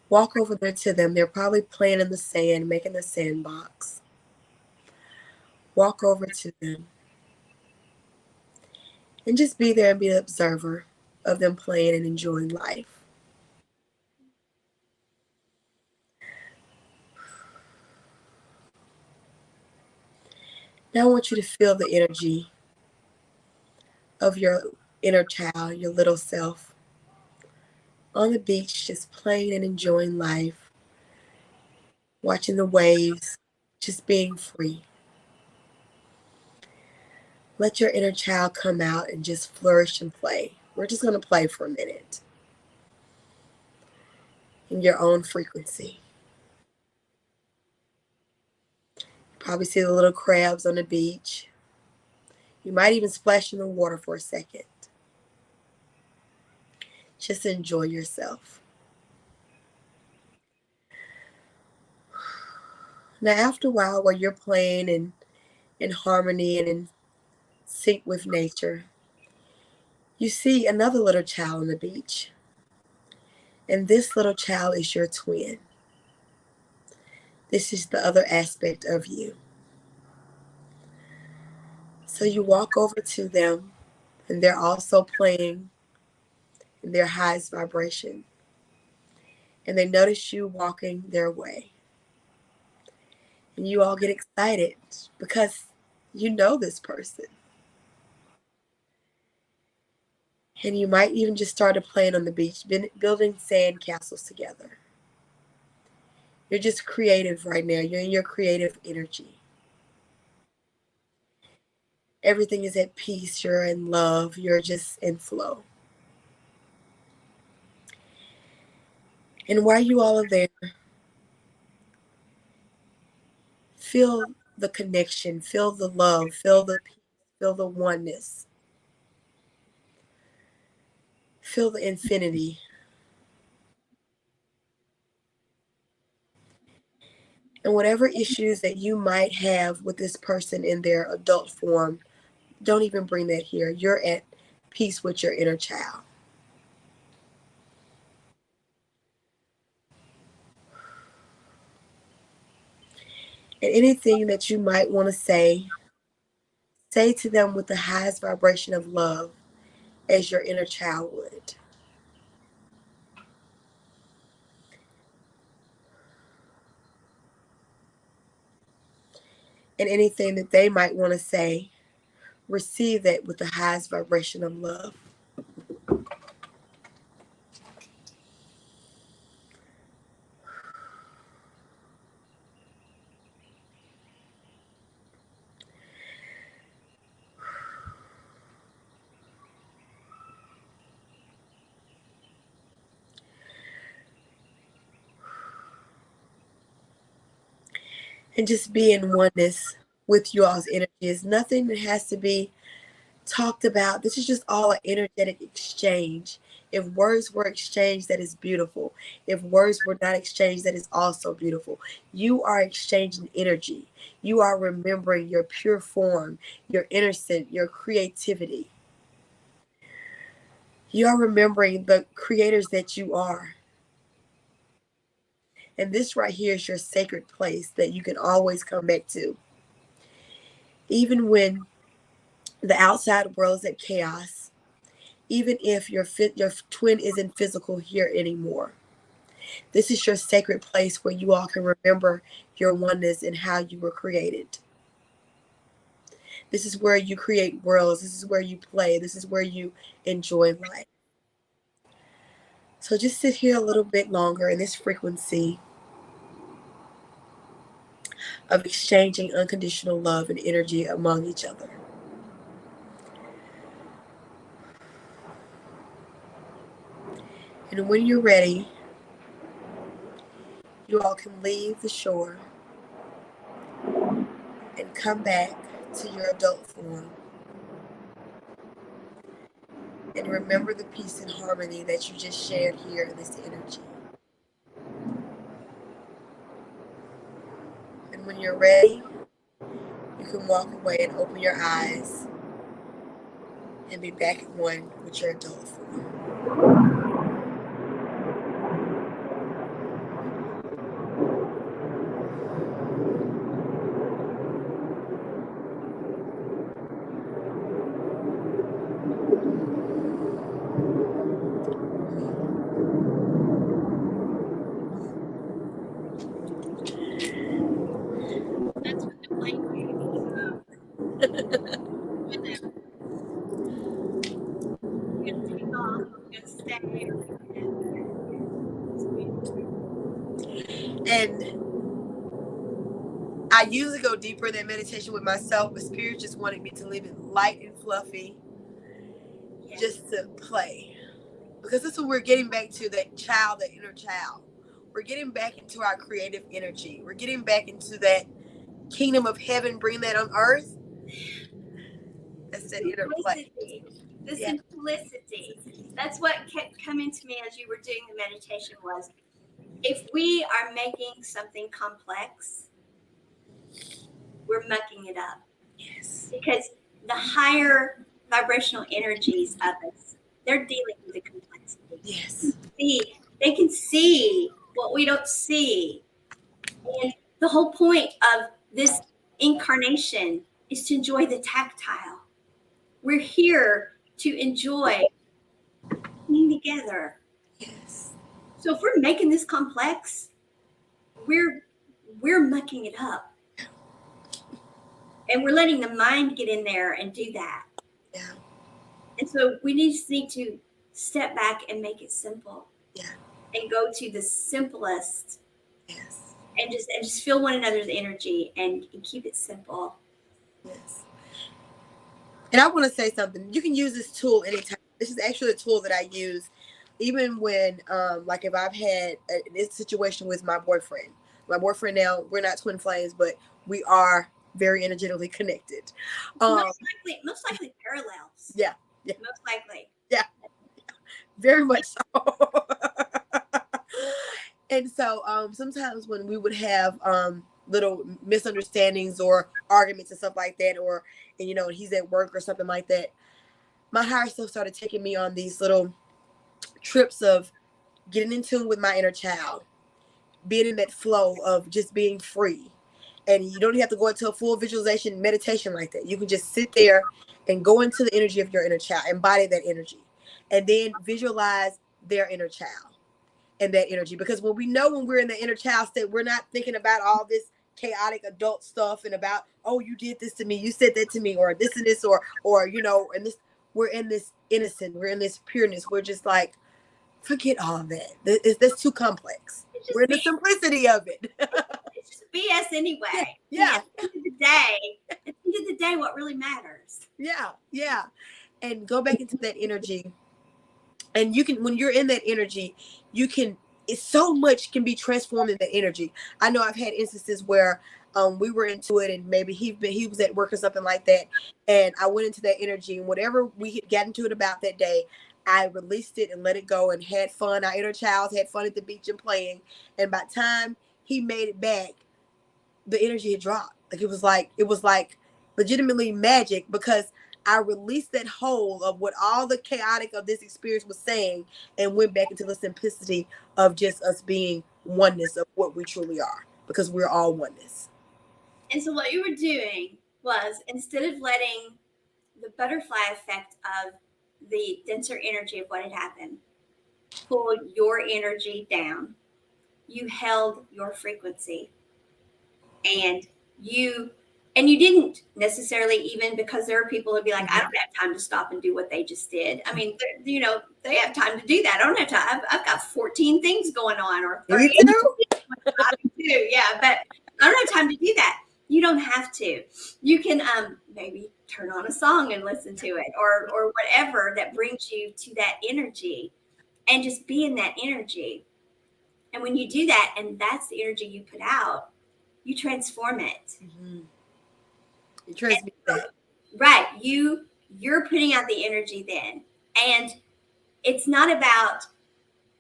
B: Walk over there to them. They're probably playing in the sand, making a sandbox. Walk over to them. And just be there and be an observer of them playing and enjoying life. Now I want you to feel the energy of your inner child, your little self, on the beach, just playing and enjoying life, watching the waves, just being free. Let your inner child come out and just flourish and play. We're just going to play for a minute in your own frequency. Probably see the little crabs on the beach. You might even splash in the water for a second. Just enjoy yourself. Now, after a while, while you're playing and in harmony and in sync with nature, you see another little child on the beach. And this little child is your twin. This is the other aspect of you. So you walk over to them, and they're also playing in their highest vibration. And they notice you walking their way. And you all get excited because you know this person. And you might even just start playing on the beach, building sand castles together. You're just creative right now. You're in your creative energy. Everything is at peace. You're in love. You're just in flow. And while you all are there, feel the connection, feel the love, feel the peace, feel the oneness, feel the infinity. And whatever issues that you might have with this person in their adult form, don't even bring that here. You're at peace with your inner child. And anything that you might want to say to them with the highest vibration of love as your inner child would. And anything that they might want to say, receive that with the highest vibration of love. And just be in oneness with you all's energy. It's nothing that has to be talked about. This is just all an energetic exchange. If words were exchanged, that is beautiful. If words were not exchanged, that is also beautiful. You are exchanging energy. You are remembering your pure form, your innocence, your creativity. You are remembering the creators that you are. And this right here is your sacred place that you can always come back to. Even when the outside world is at chaos, even if your twin isn't physical here anymore. This is your sacred place where you all can remember your oneness and how you were created. This is where you create worlds. This is where you play. This is where you enjoy life. So just sit here a little bit longer in this frequency of exchanging unconditional love and energy among each other. And when you're ready, you all can leave the shore and come back to your adult form. And remember the peace and harmony that you just shared here in this energy. And when you're ready, you can walk away and open your eyes and be back at one with your adult form.
A: That's what the plane we're gonna take off. We're gonna stay.
B: And I usually go deeper than meditation with myself, but Spirit just wanted me to leave it light and fluffy, just to play. Because that's what we're getting back to, that child, that inner child. We're getting back into our creative energy. We're getting back into that kingdom of heaven, bring that on earth. That's that inner play.
A: The
B: Yeah.
A: simplicity. That's what kept coming to me as you were doing the meditation was, if we are making something complex, we're mucking it up.
B: Yes.
A: Because the higher vibrational energies of us, they're dealing with the complexity.
B: Yes.
A: They can see what we don't see. And the whole point of this incarnation is to enjoy the tactile. We're here to enjoy being together.
B: Yes.
A: So if we're making this complex, we're mucking it up. And we're letting the mind get in there and do that.
B: Yeah.
A: And so we just need to step back and make it simple.
B: Yeah.
A: And go to the simplest.
B: Yes.
A: And just feel one another's energy and keep it simple.
B: Yes. And I want to say something. You can use this tool anytime. This is actually a tool that I use even when, like if I've had a situation with my boyfriend. My boyfriend now, we're not twin flames, but we are very energetically connected.
A: Most likely parallels.
B: Yeah. Yeah.
A: Most likely.
B: Yeah. Very much so. And so sometimes when we would have little misunderstandings or arguments and stuff like that, or and he's at work or something like that, my higher self started taking me on these little trips of getting in tune with my inner child, being in that flow of just being free. And you don't have to go into a full visualization meditation like that. You can just sit there and go into the energy of your inner child, embody that energy, and then visualize their inner child and that energy. Because when we're in the inner child state, we're not thinking about all this chaotic adult stuff and about, oh, you did this to me, you said that to me, or this and this, or and this. We're in this innocent, we're in this pureness. We're just like, forget all of that. That's too complex.
A: It's
B: We're
A: just
B: in the simplicity of it.
A: it's just BS anyway.
B: Yeah.
A: At the end of the day, at the end of the day, what really matters.
B: Yeah. And go back into that energy. And you can, when you're in that energy, you can, it's so much can be transformed in that energy. I know I've had instances where we were into it, and maybe he was at work or something like that, and I went into that energy, and whatever we had gotten to it about that day, I released it and let it go and had fun. Our inner child had fun at the beach and playing, and by the time he made it back, the energy had dropped. Like it was like legitimately magic, because I released that whole of what all the chaotic of this experience was saying, and went back into the simplicity of just us being oneness of what we truly are, because we're all oneness.
A: And so what you were doing was, instead of letting the butterfly effect of the denser energy of what had happened pull your energy down, you held your frequency, and you you didn't necessarily, even because there are people who'd be like, I don't have time to stop and do what they just did. I mean, they have time to do that. I don't have time. I've got 14 things going on, or 30
B: Me too.
A: too. Yeah, but I don't have time to do that. You don't have to. You can maybe turn on a song and listen to it, or whatever that brings you to that energy, and just be in that energy. And when you do that, and that's the energy you put out, you transform it.
B: Mm-hmm. You transmit that.
A: Right. You're putting out the energy then. And it's not about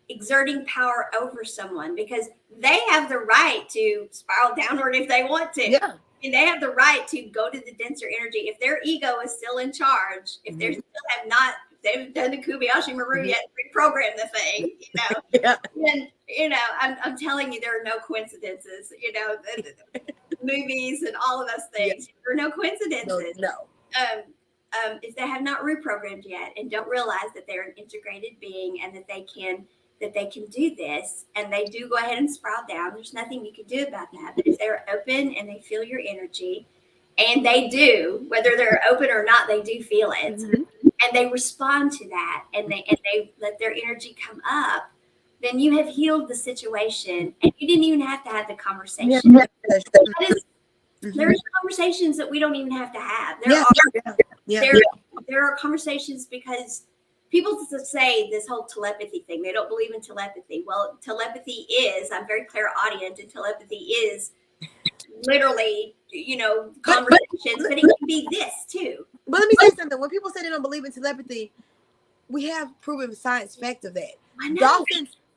A: exerting power over someone, because they have the right to spiral downward if they want to.
B: Yeah.
A: And they have the right to go to the denser energy. If their ego is still in charge, if they still have not, they've done the Kobayashi Maru yet, reprogram the thing,
B: Yeah.
A: then, I'm telling you, there are no coincidences, the movies and all of those things. Yeah. There are no coincidences.
B: No.
A: If they have not reprogrammed yet and don't realize that they're an integrated being, and that they can do this, and they do go ahead and sprout down, there's nothing you can do about that. But if they're open and they feel your energy, and they do, whether they're open or not, they do feel it, and they respond to that, and they let their energy come up, then you have healed the situation, and you didn't even have to have the conversation. There's conversations that we don't even have to have. There are conversations, because people say this whole telepathy thing. They don't believe in telepathy. Well, telepathy is, I'm very clairaudient, and telepathy is literally, conversations, but it can be this too.
B: But let me say something. When people say they don't believe in telepathy, we have proven science fact of that.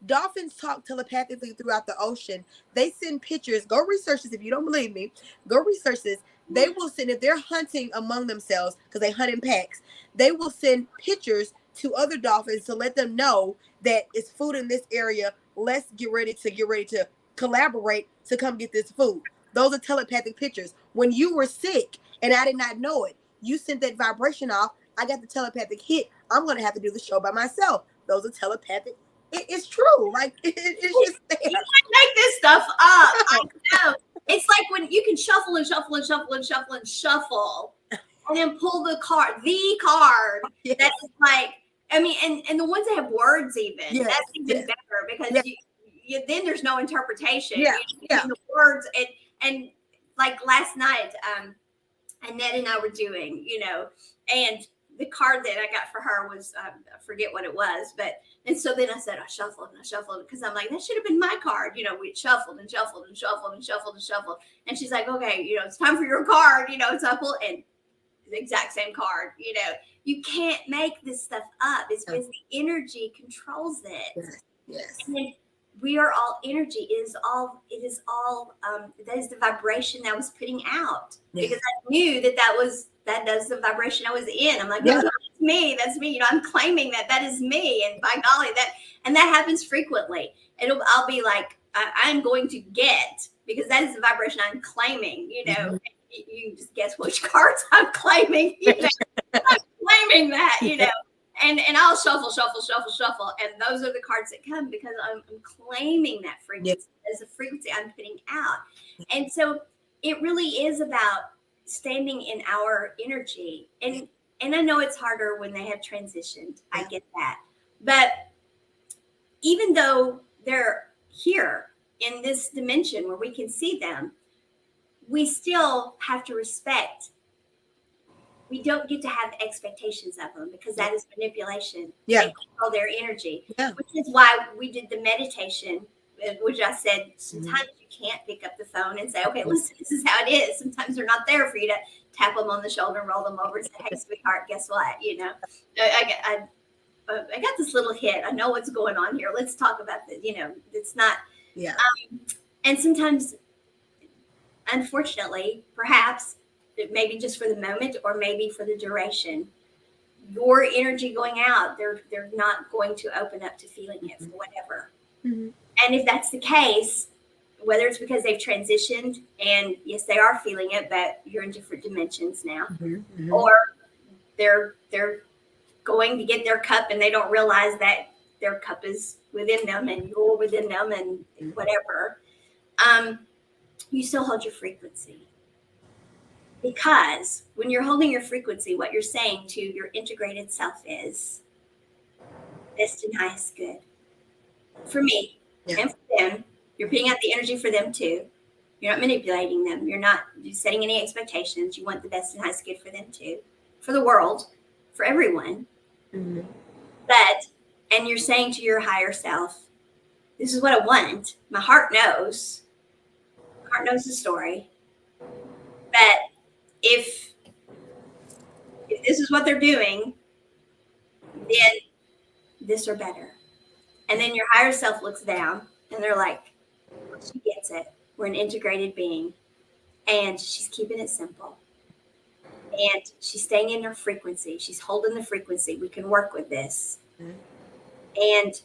B: Dolphins talk telepathically throughout the ocean. They send pictures. Go research this if you don't believe me. Go research this. They will send, if they're hunting among themselves, because they hunt in packs, they will send pictures to other dolphins to let them know that it's food in this area. Let's get ready to collaborate to come get this food. Those are telepathic pictures. When you were sick and I did not know it, you sent that vibration off. I got the telepathic hit. I'm going to have to do the show by myself. Those are telepathic. It's true. Like, it's just there.
A: You can't make this stuff up. I know. It's like when you can shuffle and shuffle and shuffle and shuffle and shuffle, and then pull the card. Yes. That's like, I mean, and the ones that have words, even, that's even better, because you then there's no interpretation. The words, and like last night, Annette and I were doing, and the card that I got for her was, I forget what it was, and so then I said, I shuffled, because I'm like, that should have been my card. We shuffled and shuffled and shuffled and shuffled and shuffled. And she's like, okay, it's time for your card, so I pulled, and the exact same card, you can't make this stuff up. It's because the energy controls it.
B: Yes.
A: And we are all energy. It is all, that is the vibration that I was putting out, because I knew that does the vibration I was in. I'm like, no, that's me. I'm claiming that is me. And by golly, that happens frequently. I'll be like, I'm going to get, because that is the vibration I'm claiming, you know. You can just guess which cards I'm claiming, you know. I'm claiming that, you know. And I'll shuffle, and those are the cards that come because I'm claiming that frequency as a frequency I'm putting out. And so it really is about standing in our energy. And I know it's harder when they have transitioned. I get that. But even though they're here in this dimension where we can see them, we still have to respect. We don't get to have expectations of them because that is manipulation.
B: Yeah.
A: They control their energy, which is why we did the meditation, which I said sometimes you can't pick up the phone and say, okay, listen, this is how it is. Sometimes they're not there for you to tap them on the shoulder and roll them over and say, hey, sweetheart, guess what? You know, I got this little hit. I know what's going on here. Let's talk about this. You know, it's not.
B: Yeah.
A: And sometimes, unfortunately, perhaps, maybe just for the moment or maybe for the duration, your energy going out, they're not going to open up to feeling it for whatever. And if that's the case, whether it's because they've transitioned and yes, they are feeling it, but you're in different dimensions now, or they're going to get their cup and they don't realize that their cup is within them and you're within them and whatever, you still hold your frequency. Because when you're holding your frequency, what you're saying to your integrated self is best and highest good. For me and for them, you're putting out the energy for them too. You're not manipulating them. You're not setting any expectations. You want the best and highest good for them too, for the world, for everyone. But, and you're saying to your higher self, this is what I want. My heart knows. My heart knows the story. But if this is what they're doing, then this or better. And then your higher self looks down and they're like, she gets it. We're an integrated being. And she's keeping it simple. And she's staying in her frequency. She's holding the frequency. We can work with this. And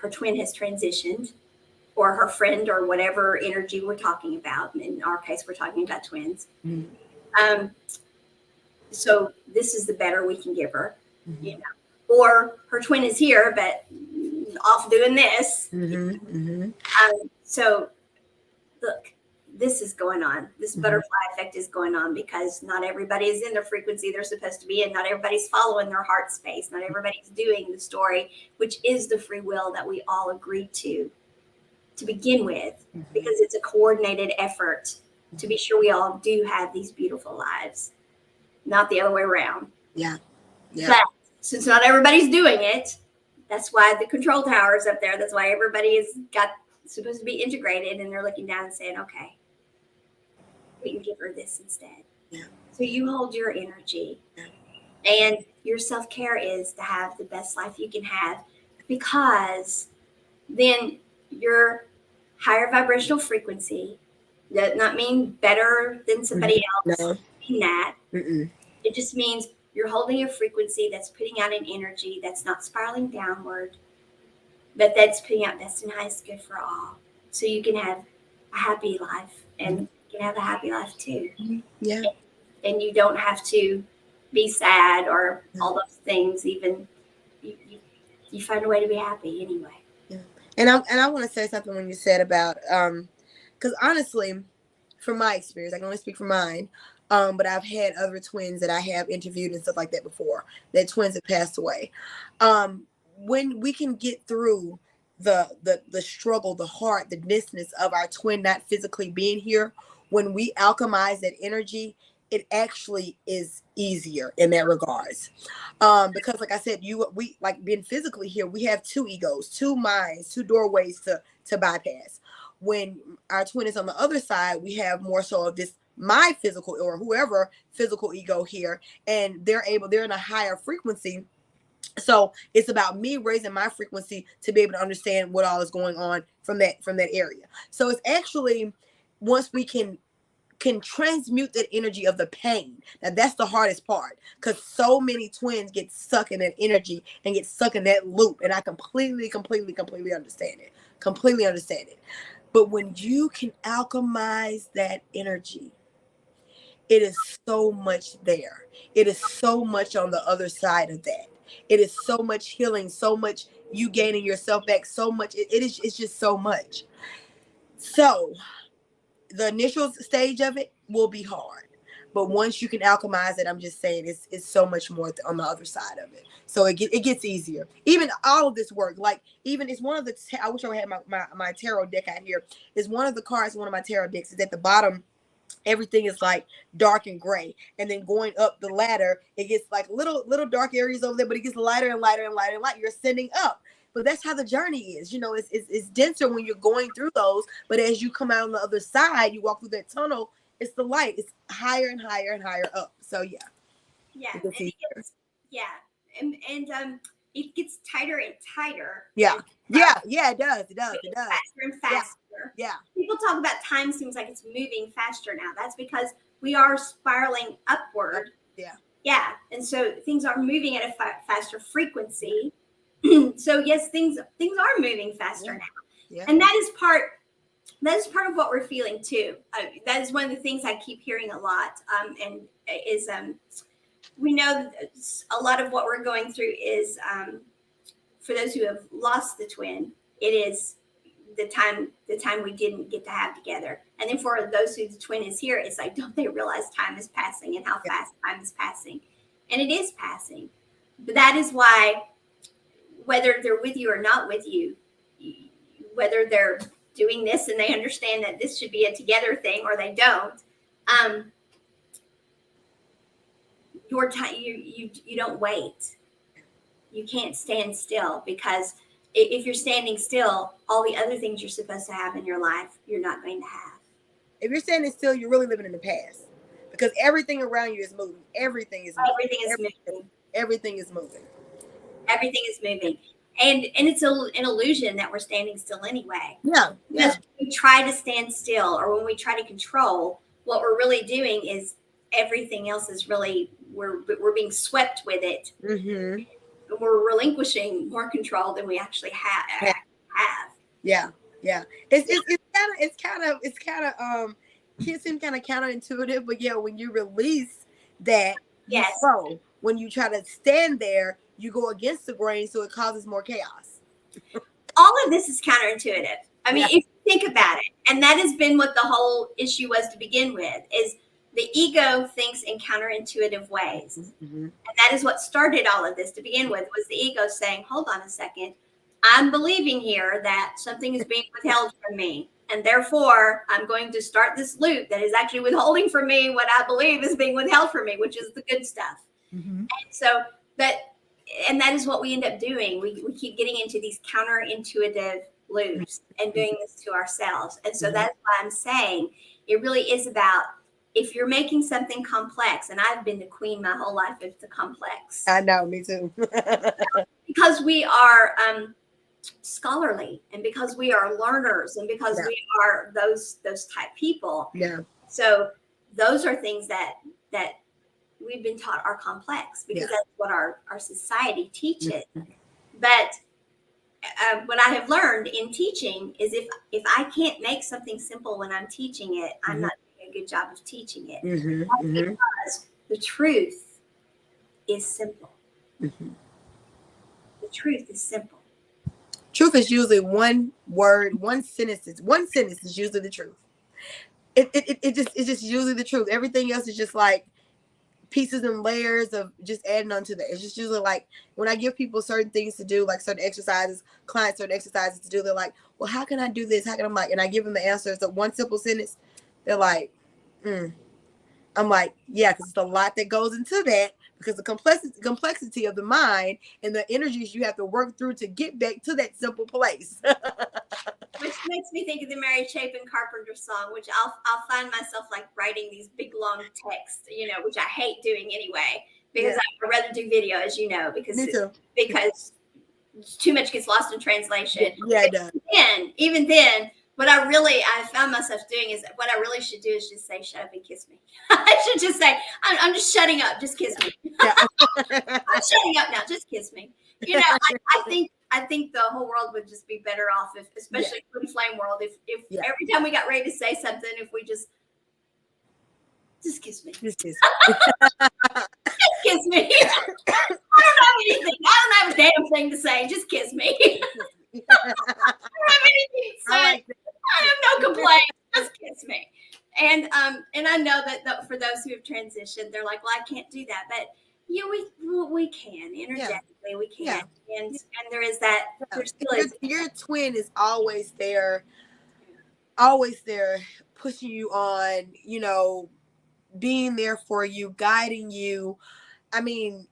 A: her twin has transitioned, or her friend, or whatever energy we're talking about. In our case, we're talking about twins. So this is the better we can give her, you know. Or her twin is here, but off doing this. So look, this is going on. This butterfly effect is going on because not everybody is in the frequency they're supposed to be in. Not everybody's following their heart space. Not everybody's doing the story, which is the free will that we all agreed to begin with, because it's a coordinated effort to be sure we all do have these beautiful lives, not the other way around. But since not everybody's doing it, that's why the control tower is up there. That's why everybody is supposed to be integrated, and they're looking down and saying, okay, we can give her this instead. So you hold your energy, and your self-care is to have the best life you can have, because then your higher vibrational frequency does not mean better than somebody else. Doesn't mean that. It just means you're holding a frequency that's putting out an energy that's not spiraling downward, but that's putting out best and highest good for all. So you can have a happy life, and you can have a happy life too. And you don't have to be sad or all those things. Even you find a way to be happy anyway.
B: And I want to say something when you said about because honestly, from my experience, I can only speak for mine. But I've had other twins that I have interviewed and stuff like that before. That twins have passed away. When we can get through the struggle, the heart, the distance of our twin not physically being here, when we alchemize that energy, it actually is easier in that regards. Because like I said, we like being physically here, we have two egos, two minds, two doorways to bypass. When our twin is on the other side, we have more so of this my physical or whoever physical ego here, and they're in a higher frequency. So it's about me raising my frequency to be able to understand what all is going on from that area. So it's actually, once we can transmute that energy of the pain. Now that's the hardest part, because so many twins get stuck in that energy and get stuck in that loop. And I completely understand it. Completely understand it. But when you can alchemize that energy, it is so much there. It is so much on the other side of that. It is so much healing, so much you gaining yourself back, so much. It's just so much. So the initial stage of it will be hard. But once you can alchemize it, I'm just saying it's so much more on the other side of it. So it gets easier. Even all of this work, like even it's one of the, I wish I had my tarot deck out here. Is one of the cards, one of my tarot decks is at the bottom. Everything is like dark and gray, and then going up the ladder, it gets like little dark areas over there, but it gets lighter and lighter and lighter and lighter. You're ascending up, but that's how the journey is. You know, it's denser when you're going through those, but as you come out on the other side, you walk through that tunnel. It's the light. It's higher and higher and higher up. So yeah,
A: yeah, yeah, and it gets tighter and tighter.
B: Yeah, yeah, it does.
A: Faster and faster.
B: Yeah.
A: People talk about time seems like it's moving faster now. That's because we are spiraling upward. Yeah, and so things are moving at a faster frequency. So yes, things are moving faster now, and that is part of what we're feeling too. That is one of the things I keep hearing a lot, and is we know that a lot of what we're going through is for those who have lost the twin. It is the time we didn't get to have together, and then for those who the twin is here, it's like, don't they realize time is passing and how fast time is passing, and it is passing. But that is why, whether they're with you or not with you, whether they're doing this and they understand that this should be a together thing or they don't, your time, you don't wait. You can't stand still, because if you're standing still, all the other things you're supposed to have in your life, you're not going to have.
B: If you're standing still, you're really living in the past, because everything around you is moving. Everything is moving. Everything is moving. And it's an illusion that we're standing still anyway. Yeah.
A: Because when we try to stand still, or when we try to control, what we're really doing is everything else is really, we're being swept with it.
B: Mm-hmm.
A: We're relinquishing more control than we actually have.
B: Yeah. It's kind of can seem kind of counterintuitive, but yeah, when you release that, you flow. When you try to stand there, you go against the grain, so it causes more chaos.
A: All of this is counterintuitive. I mean, if you think about it, and that has been what the whole issue was to begin with, is the ego thinks in counterintuitive ways. Mm-hmm. And that is what started all of this to begin with, was the ego saying, hold on a second, I'm believing here that something is being withheld from me, and therefore I'm going to start this loop that is actually withholding from me what I believe is being withheld from me, which is the good stuff. Mm-hmm. And so that is what we end up doing. We keep getting into these counterintuitive loops and doing this to ourselves. And so that's why I'm saying it really is about, if you're making something complex, and I've been the queen my whole life of the complex.
B: I know, me too.
A: Because we are scholarly, and because we are learners, and because we are those type people.
B: Yeah.
A: So those are things that we've been taught are complex, because that's what our society teaches. Mm-hmm. But what I have learned in teaching is if I can't make something simple when I'm teaching it, I'm not doing a good job of teaching it. Mm-hmm. Because the truth is simple. Mm-hmm. The truth is simple.
B: Truth is usually one word, one sentence is usually the truth. It's just usually the truth. Everything else is just like pieces and layers of just adding on to that. It's just usually like when I give people certain things to do, like certain exercises, clients certain exercises to do, they're like, well, how can I do this? How can I'm like, and I give them the answer. It's one simple sentence. They're like, I'm like, yeah, because it's a lot that goes into that, because the complexity of the mind and the energies you have to work through to get back to that simple place.
A: Which makes me think of the Mary Chapin Carpenter song, which I'll find myself like writing these big long texts, which I hate doing anyway, because I'd rather do video, as you know, because too much gets lost in translation.
B: Yeah, it does.
A: Even then, what I found myself doing is, what I really should do is just say, shut up and kiss me. I should just say, I'm just shutting up, just kiss me. I'm shutting up now, just kiss me. I think I think the whole world would just be better off if, especially Twin Flame world, if every time we got ready to say something, if we just kiss me.
B: Just kiss
A: Kiss me. I don't have anything. I don't have a damn thing to say. Just kiss me. I don't have anything to say. I have no complaints. Just kiss me. And I know that for those who have transitioned, they're like, well, I can't do that, but we can energetically, we can, and there is that. There still is.
B: Your twin is always there, pushing you on. You know, being there for you, guiding you. I mean,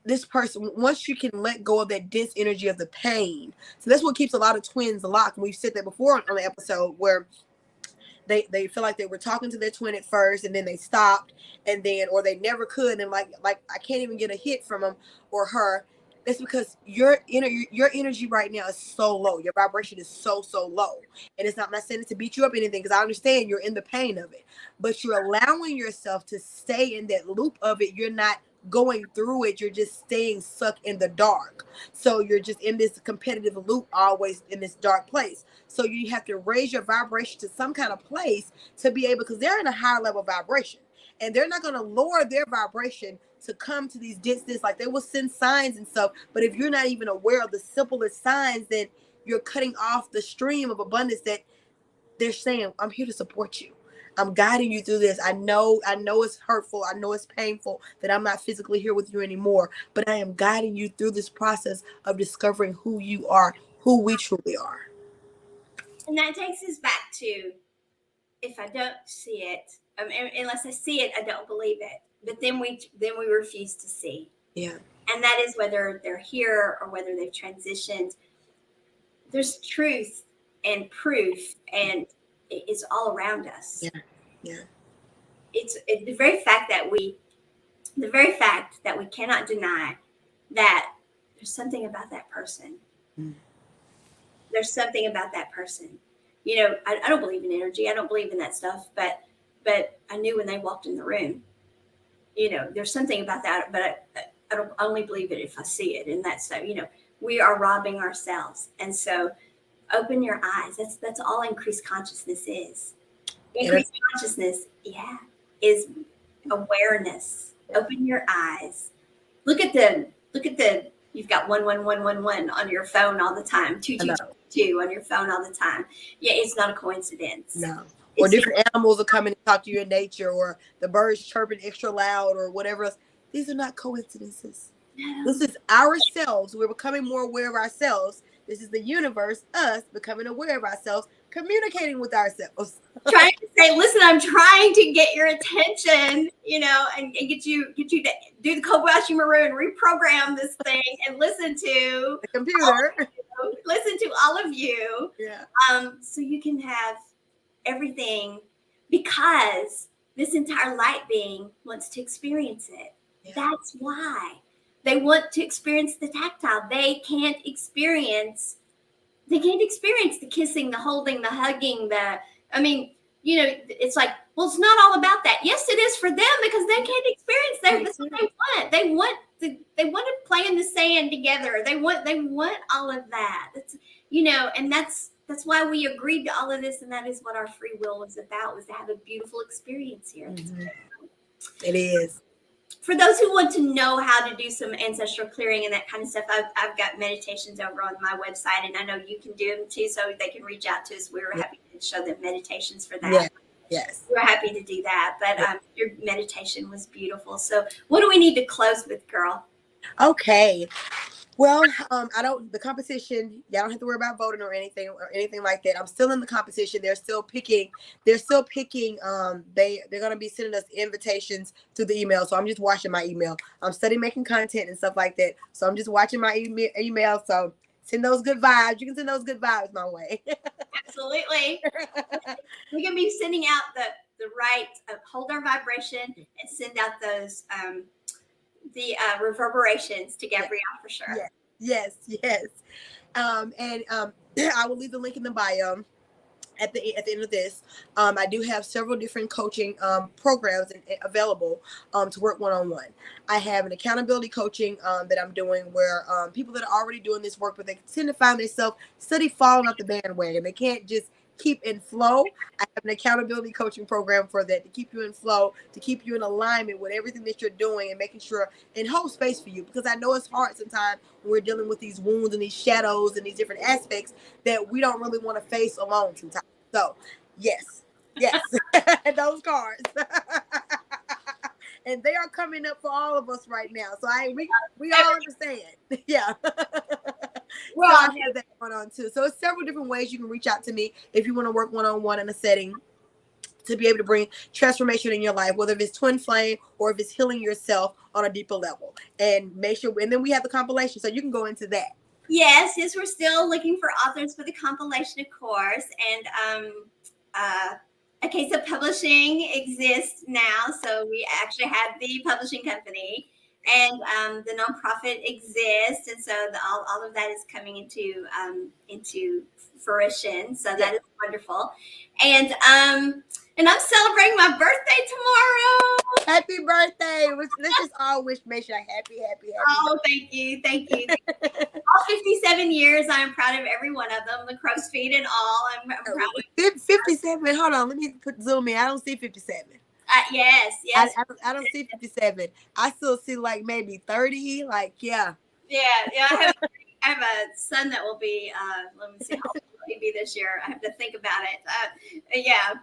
B: this person, once you can let go of that dense energy of the pain, so that's what keeps a lot of twins locked. And we've said that before on the episode, where they feel like they were talking to their twin at first, and then they stopped, and then, or they never could, and like I can't even get a hit from him or her. It's because your energy right now is so low. Your vibration is so low, and it's not. I'm not saying it to beat you up or anything, because I understand you're in the pain of it, but you're allowing yourself to stay in that loop of it. You're not going through it. You're just staying stuck in the dark. So you're just in this competitive loop, always in this dark place. So you have to raise your vibration to some kind of place to be able, because they're in a higher level vibration, and they're not going to lower their vibration to come to these distances. Like, they will send signs and stuff, but if you're not even aware of the simplest signs, then you're cutting off the stream of abundance that they're saying, I'm here to support you. I'm guiding you through this. I know it's hurtful. I know it's painful that I'm not physically here with you anymore, but I am guiding you through this process of discovering who you are, who we truly are.
A: And that takes us back to, if I don't see it, unless I see it, I don't believe it. But then we refuse to see.
B: Yeah.
A: And that is whether they're here or whether they've transitioned. There's truth and proof, and it's all around us.
B: Yeah.
A: It's the very fact that we cannot deny that there's something about that person. Mm. There's something about that person. You know, I don't believe in energy. I don't believe in that stuff. But I knew when they walked in the room. You know, there's something about that. But I only believe it if I see it. And that's, you know, we are robbing ourselves. And so, open your eyes. That's all increased consciousness is. Increased consciousness, is awareness. Open your eyes. Look at the. You've got 11111 on your phone all the time. 2222 on your phone all the time. Yeah, it's not a coincidence.
B: No. Or different animals will come in and talk to you in nature, or the birds chirping extra loud, or whatever else. These are not coincidences. No. This is ourselves. We're becoming more aware of ourselves. This is the universe, us becoming aware of ourselves, communicating with ourselves.
A: Trying to say, listen, I'm trying to get your attention, you know, and get you to do the Kobayashi Maru and reprogram this thing and listen to
B: the computer.
A: Listen to all of you.
B: Yeah.
A: So you can have everything, because this entire light being wants to experience it. Yeah. That's why. They want to experience the tactile. They can't experience the kissing, the holding, the hugging, you know, it's like, well, it's not all about that. Yes, it is for them, because they can't experience that. That's what they want. They want to play in the sand together. They want all of that. That's, you know, and that's why we agreed to all of this, and that is what our free will was about, was to have a beautiful experience here.
B: Mm-hmm. It is.
A: For those who want to know how to do some ancestral clearing and that kind of stuff, I've got meditations over on my website, and I know you can do them too, so they can reach out to us. We were happy to show them meditations for that.
B: Yeah. Yes.
A: We're happy to do that, but your meditation was beautiful. So what do we need to close with, girl? Okay.
B: Well, the competition, y'all don't have to worry about voting or anything like that. I'm still in the competition. They're still picking, they're going to be sending us invitations through the email. So I'm just watching my email. I'm studying making content and stuff like that. So I'm just watching my email. So send those good vibes. You can send those good vibes my way.
A: Absolutely. We're going to be sending out the right, hold our vibration and send out those, the reverberations to Gabrielle for sure.
B: Yes. And I will leave the link in the bio. at the end of this, I do have several different coaching programs available to work one-on-one. I have an accountability coaching that I'm doing where people that are already doing this work, but they tend to find themselves steady falling off the bandwagon. They can't just keep in flow. I have an accountability coaching program for that, to keep you in flow, to keep you in alignment with everything that you're doing and making sure and hold space for you, because I know it's hard sometimes when we're dealing with these wounds and these shadows and these different aspects that we don't really want to face alone sometimes. So yes, those cards. And they are coming up for all of us right now. So we all understand. Yeah. Well, so I have that going on too. So it's several different ways you can reach out to me if you want to work one-on-one in a setting to be able to bring transformation in your life, whether it's twin flame or if it's healing yourself on a deeper level. And make sure, and then we have the compilation, so you can go into that.
A: Yes, we're still looking for authors for the compilation, of course. And okay, so publishing exists now. So we actually have the publishing company, and the nonprofit exists, and so all of that is coming into fruition. So that is wonderful, and I'm celebrating my birthday tomorrow.
B: Happy birthday! Let's just all wish Maysha happy.
A: Oh, thank you. All 57 years, I'm proud of every one of them, the crow's feet and all. I'm proud of
B: 57. Hold on, let me zoom in. I don't see 57.
A: Yes.
B: I don't see 57. I still see like maybe 30. Like, yeah.
A: I have a son that will be, let me see how old he'll be this year. I have to think about it.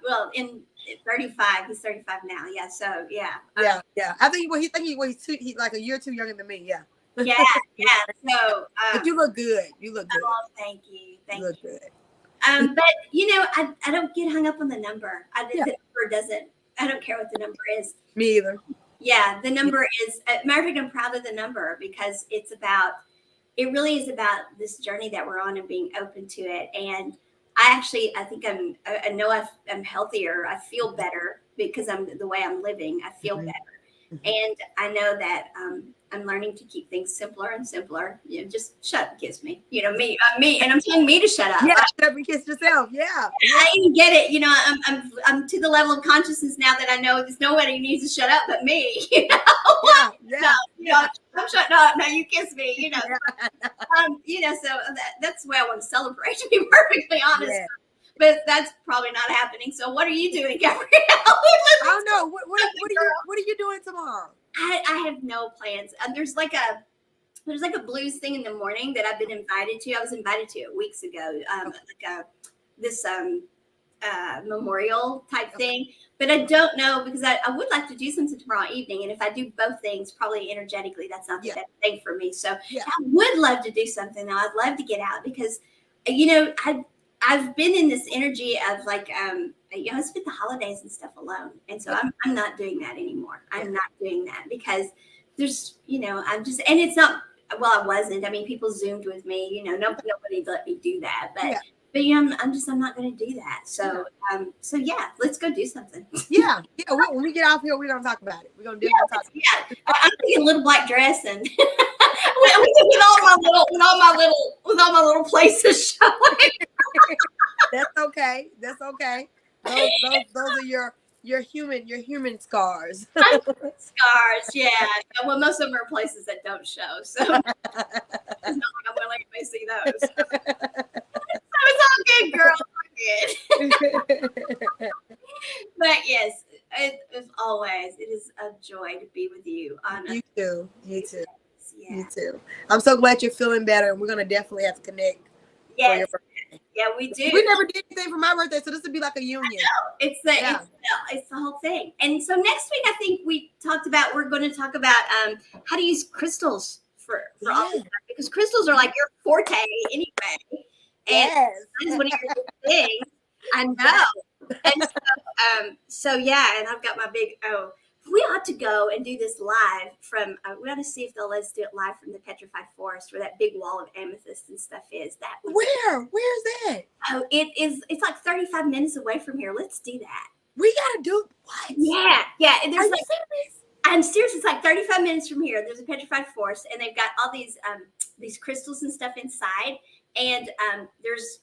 A: Well, in 35, he's 35 now. Yeah, so yeah.
B: I think he's like a year or two younger than me. Yeah.
A: Yeah. So,
B: but you look good.
A: Oh, thank you.
B: You look good.
A: But I don't get hung up on the number. The number doesn't. I don't care what the number is.
B: Me either.
A: Yeah, the number is. Matter of fact, I'm proud of the number because it really is about this journey that we're on and being open to it. And I think I know I'm healthier. I feel better because the way I'm living. I feel better. And I know that I'm learning to keep things simpler and simpler. Just shut up and kiss me. Me, and I'm telling me to shut up.
B: Yeah, shut up and kiss yourself. Yeah.
A: I even get it. I'm to the level of consciousness now that I know there's nobody needs to shut up but me.
B: Yeah.
A: I'm shutting up. Now you kiss me. So that's the way I want to celebrate. To be perfectly honest. Yeah. But that's probably not happening. So what are you doing, Gabrielle?
B: I don't know. What are you doing tomorrow?
A: I have no plans. There's like a blues thing in the morning that I've been invited to. I was invited to it weeks ago. This memorial type thing. But I don't know because I would like to do something tomorrow evening. And if I do both things, probably energetically, that's not the best thing for me. So I would love to do something. Now I'd love to get out because, I've been in this energy of like, I spent the holidays and stuff alone. And so I'm not doing that anymore. I'm not doing that because there's, I'm just, and it's not, well, I wasn't. I mean, people Zoomed with me, nobody let me do that. But I'm not going to do that. So, let's go do something.
B: Yeah. When we get off here, we're going to talk about it. We're going to do talk.
A: Yeah. I'm thinking a little black dress and with all my little places showing.
B: That's okay. Those are your human scars.
A: Scars, yeah. Well, most of them are places that don't show. So it's not like I'm going to let anybody see those. So it's all good, girl. All good. But yes, as always, it is a joy to be with you.
B: You too. Yes. You too. I'm so glad you're feeling better, and we're gonna definitely have to connect.
A: Yes. Yeah, we do.
B: We never did anything for my birthday, so this would be like a union.
A: It's the whole thing. And so next week, I think we're going to talk about how to use crystals for all this stuff, because crystals are like your forte anyway. And that's one of your things. I know. And and I've got my big we ought to go and do this live from, we ought to see if they'll let us do it live from the Petrified Forest where that big wall of amethyst and stuff is.
B: Where's that?
A: Oh, it's like 35 minutes away from here. Let's do that.
B: We got to do what?
A: Yeah. And
B: Are you serious?
A: I'm serious. It's like 35 minutes from here. There's a Petrified Forest and they've got all these crystals and stuff inside. And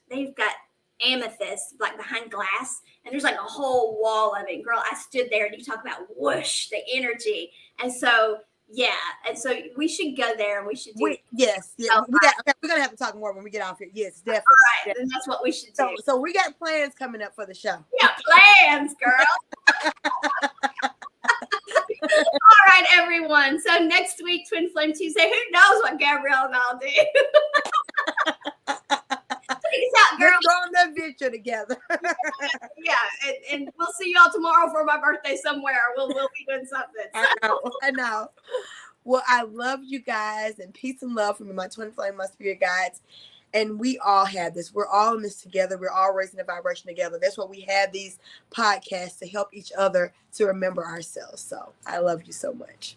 A: they've got amethyst, like behind glass, and there's like a whole wall of it. Girl, I stood there, and you talk about whoosh, the energy. And so, yeah, and so we should go there, and we should do.
B: Yes, yeah,
A: So,
B: we got. Okay, we're gonna have to talk more when we get off here. Yes, definitely.
A: right, then that's what we should do.
B: So we got plans coming up for the show.
A: Yeah, plans, girl. All right, everyone. So next week, Twin Flame Tuesday. Who knows what Gabrielle and I'll do? Peace out, girl.
B: Let's go on that adventure together.
A: Yeah, and we'll see y'all tomorrow for my birthday somewhere. We'll be doing something.
B: I know. Well, I love you guys, and peace and love from my twin flame, my spirit guides. And we all have this. We're all in this together. We're all raising the vibration together. That's what we have these podcasts to help each other to remember ourselves. So I love you so much.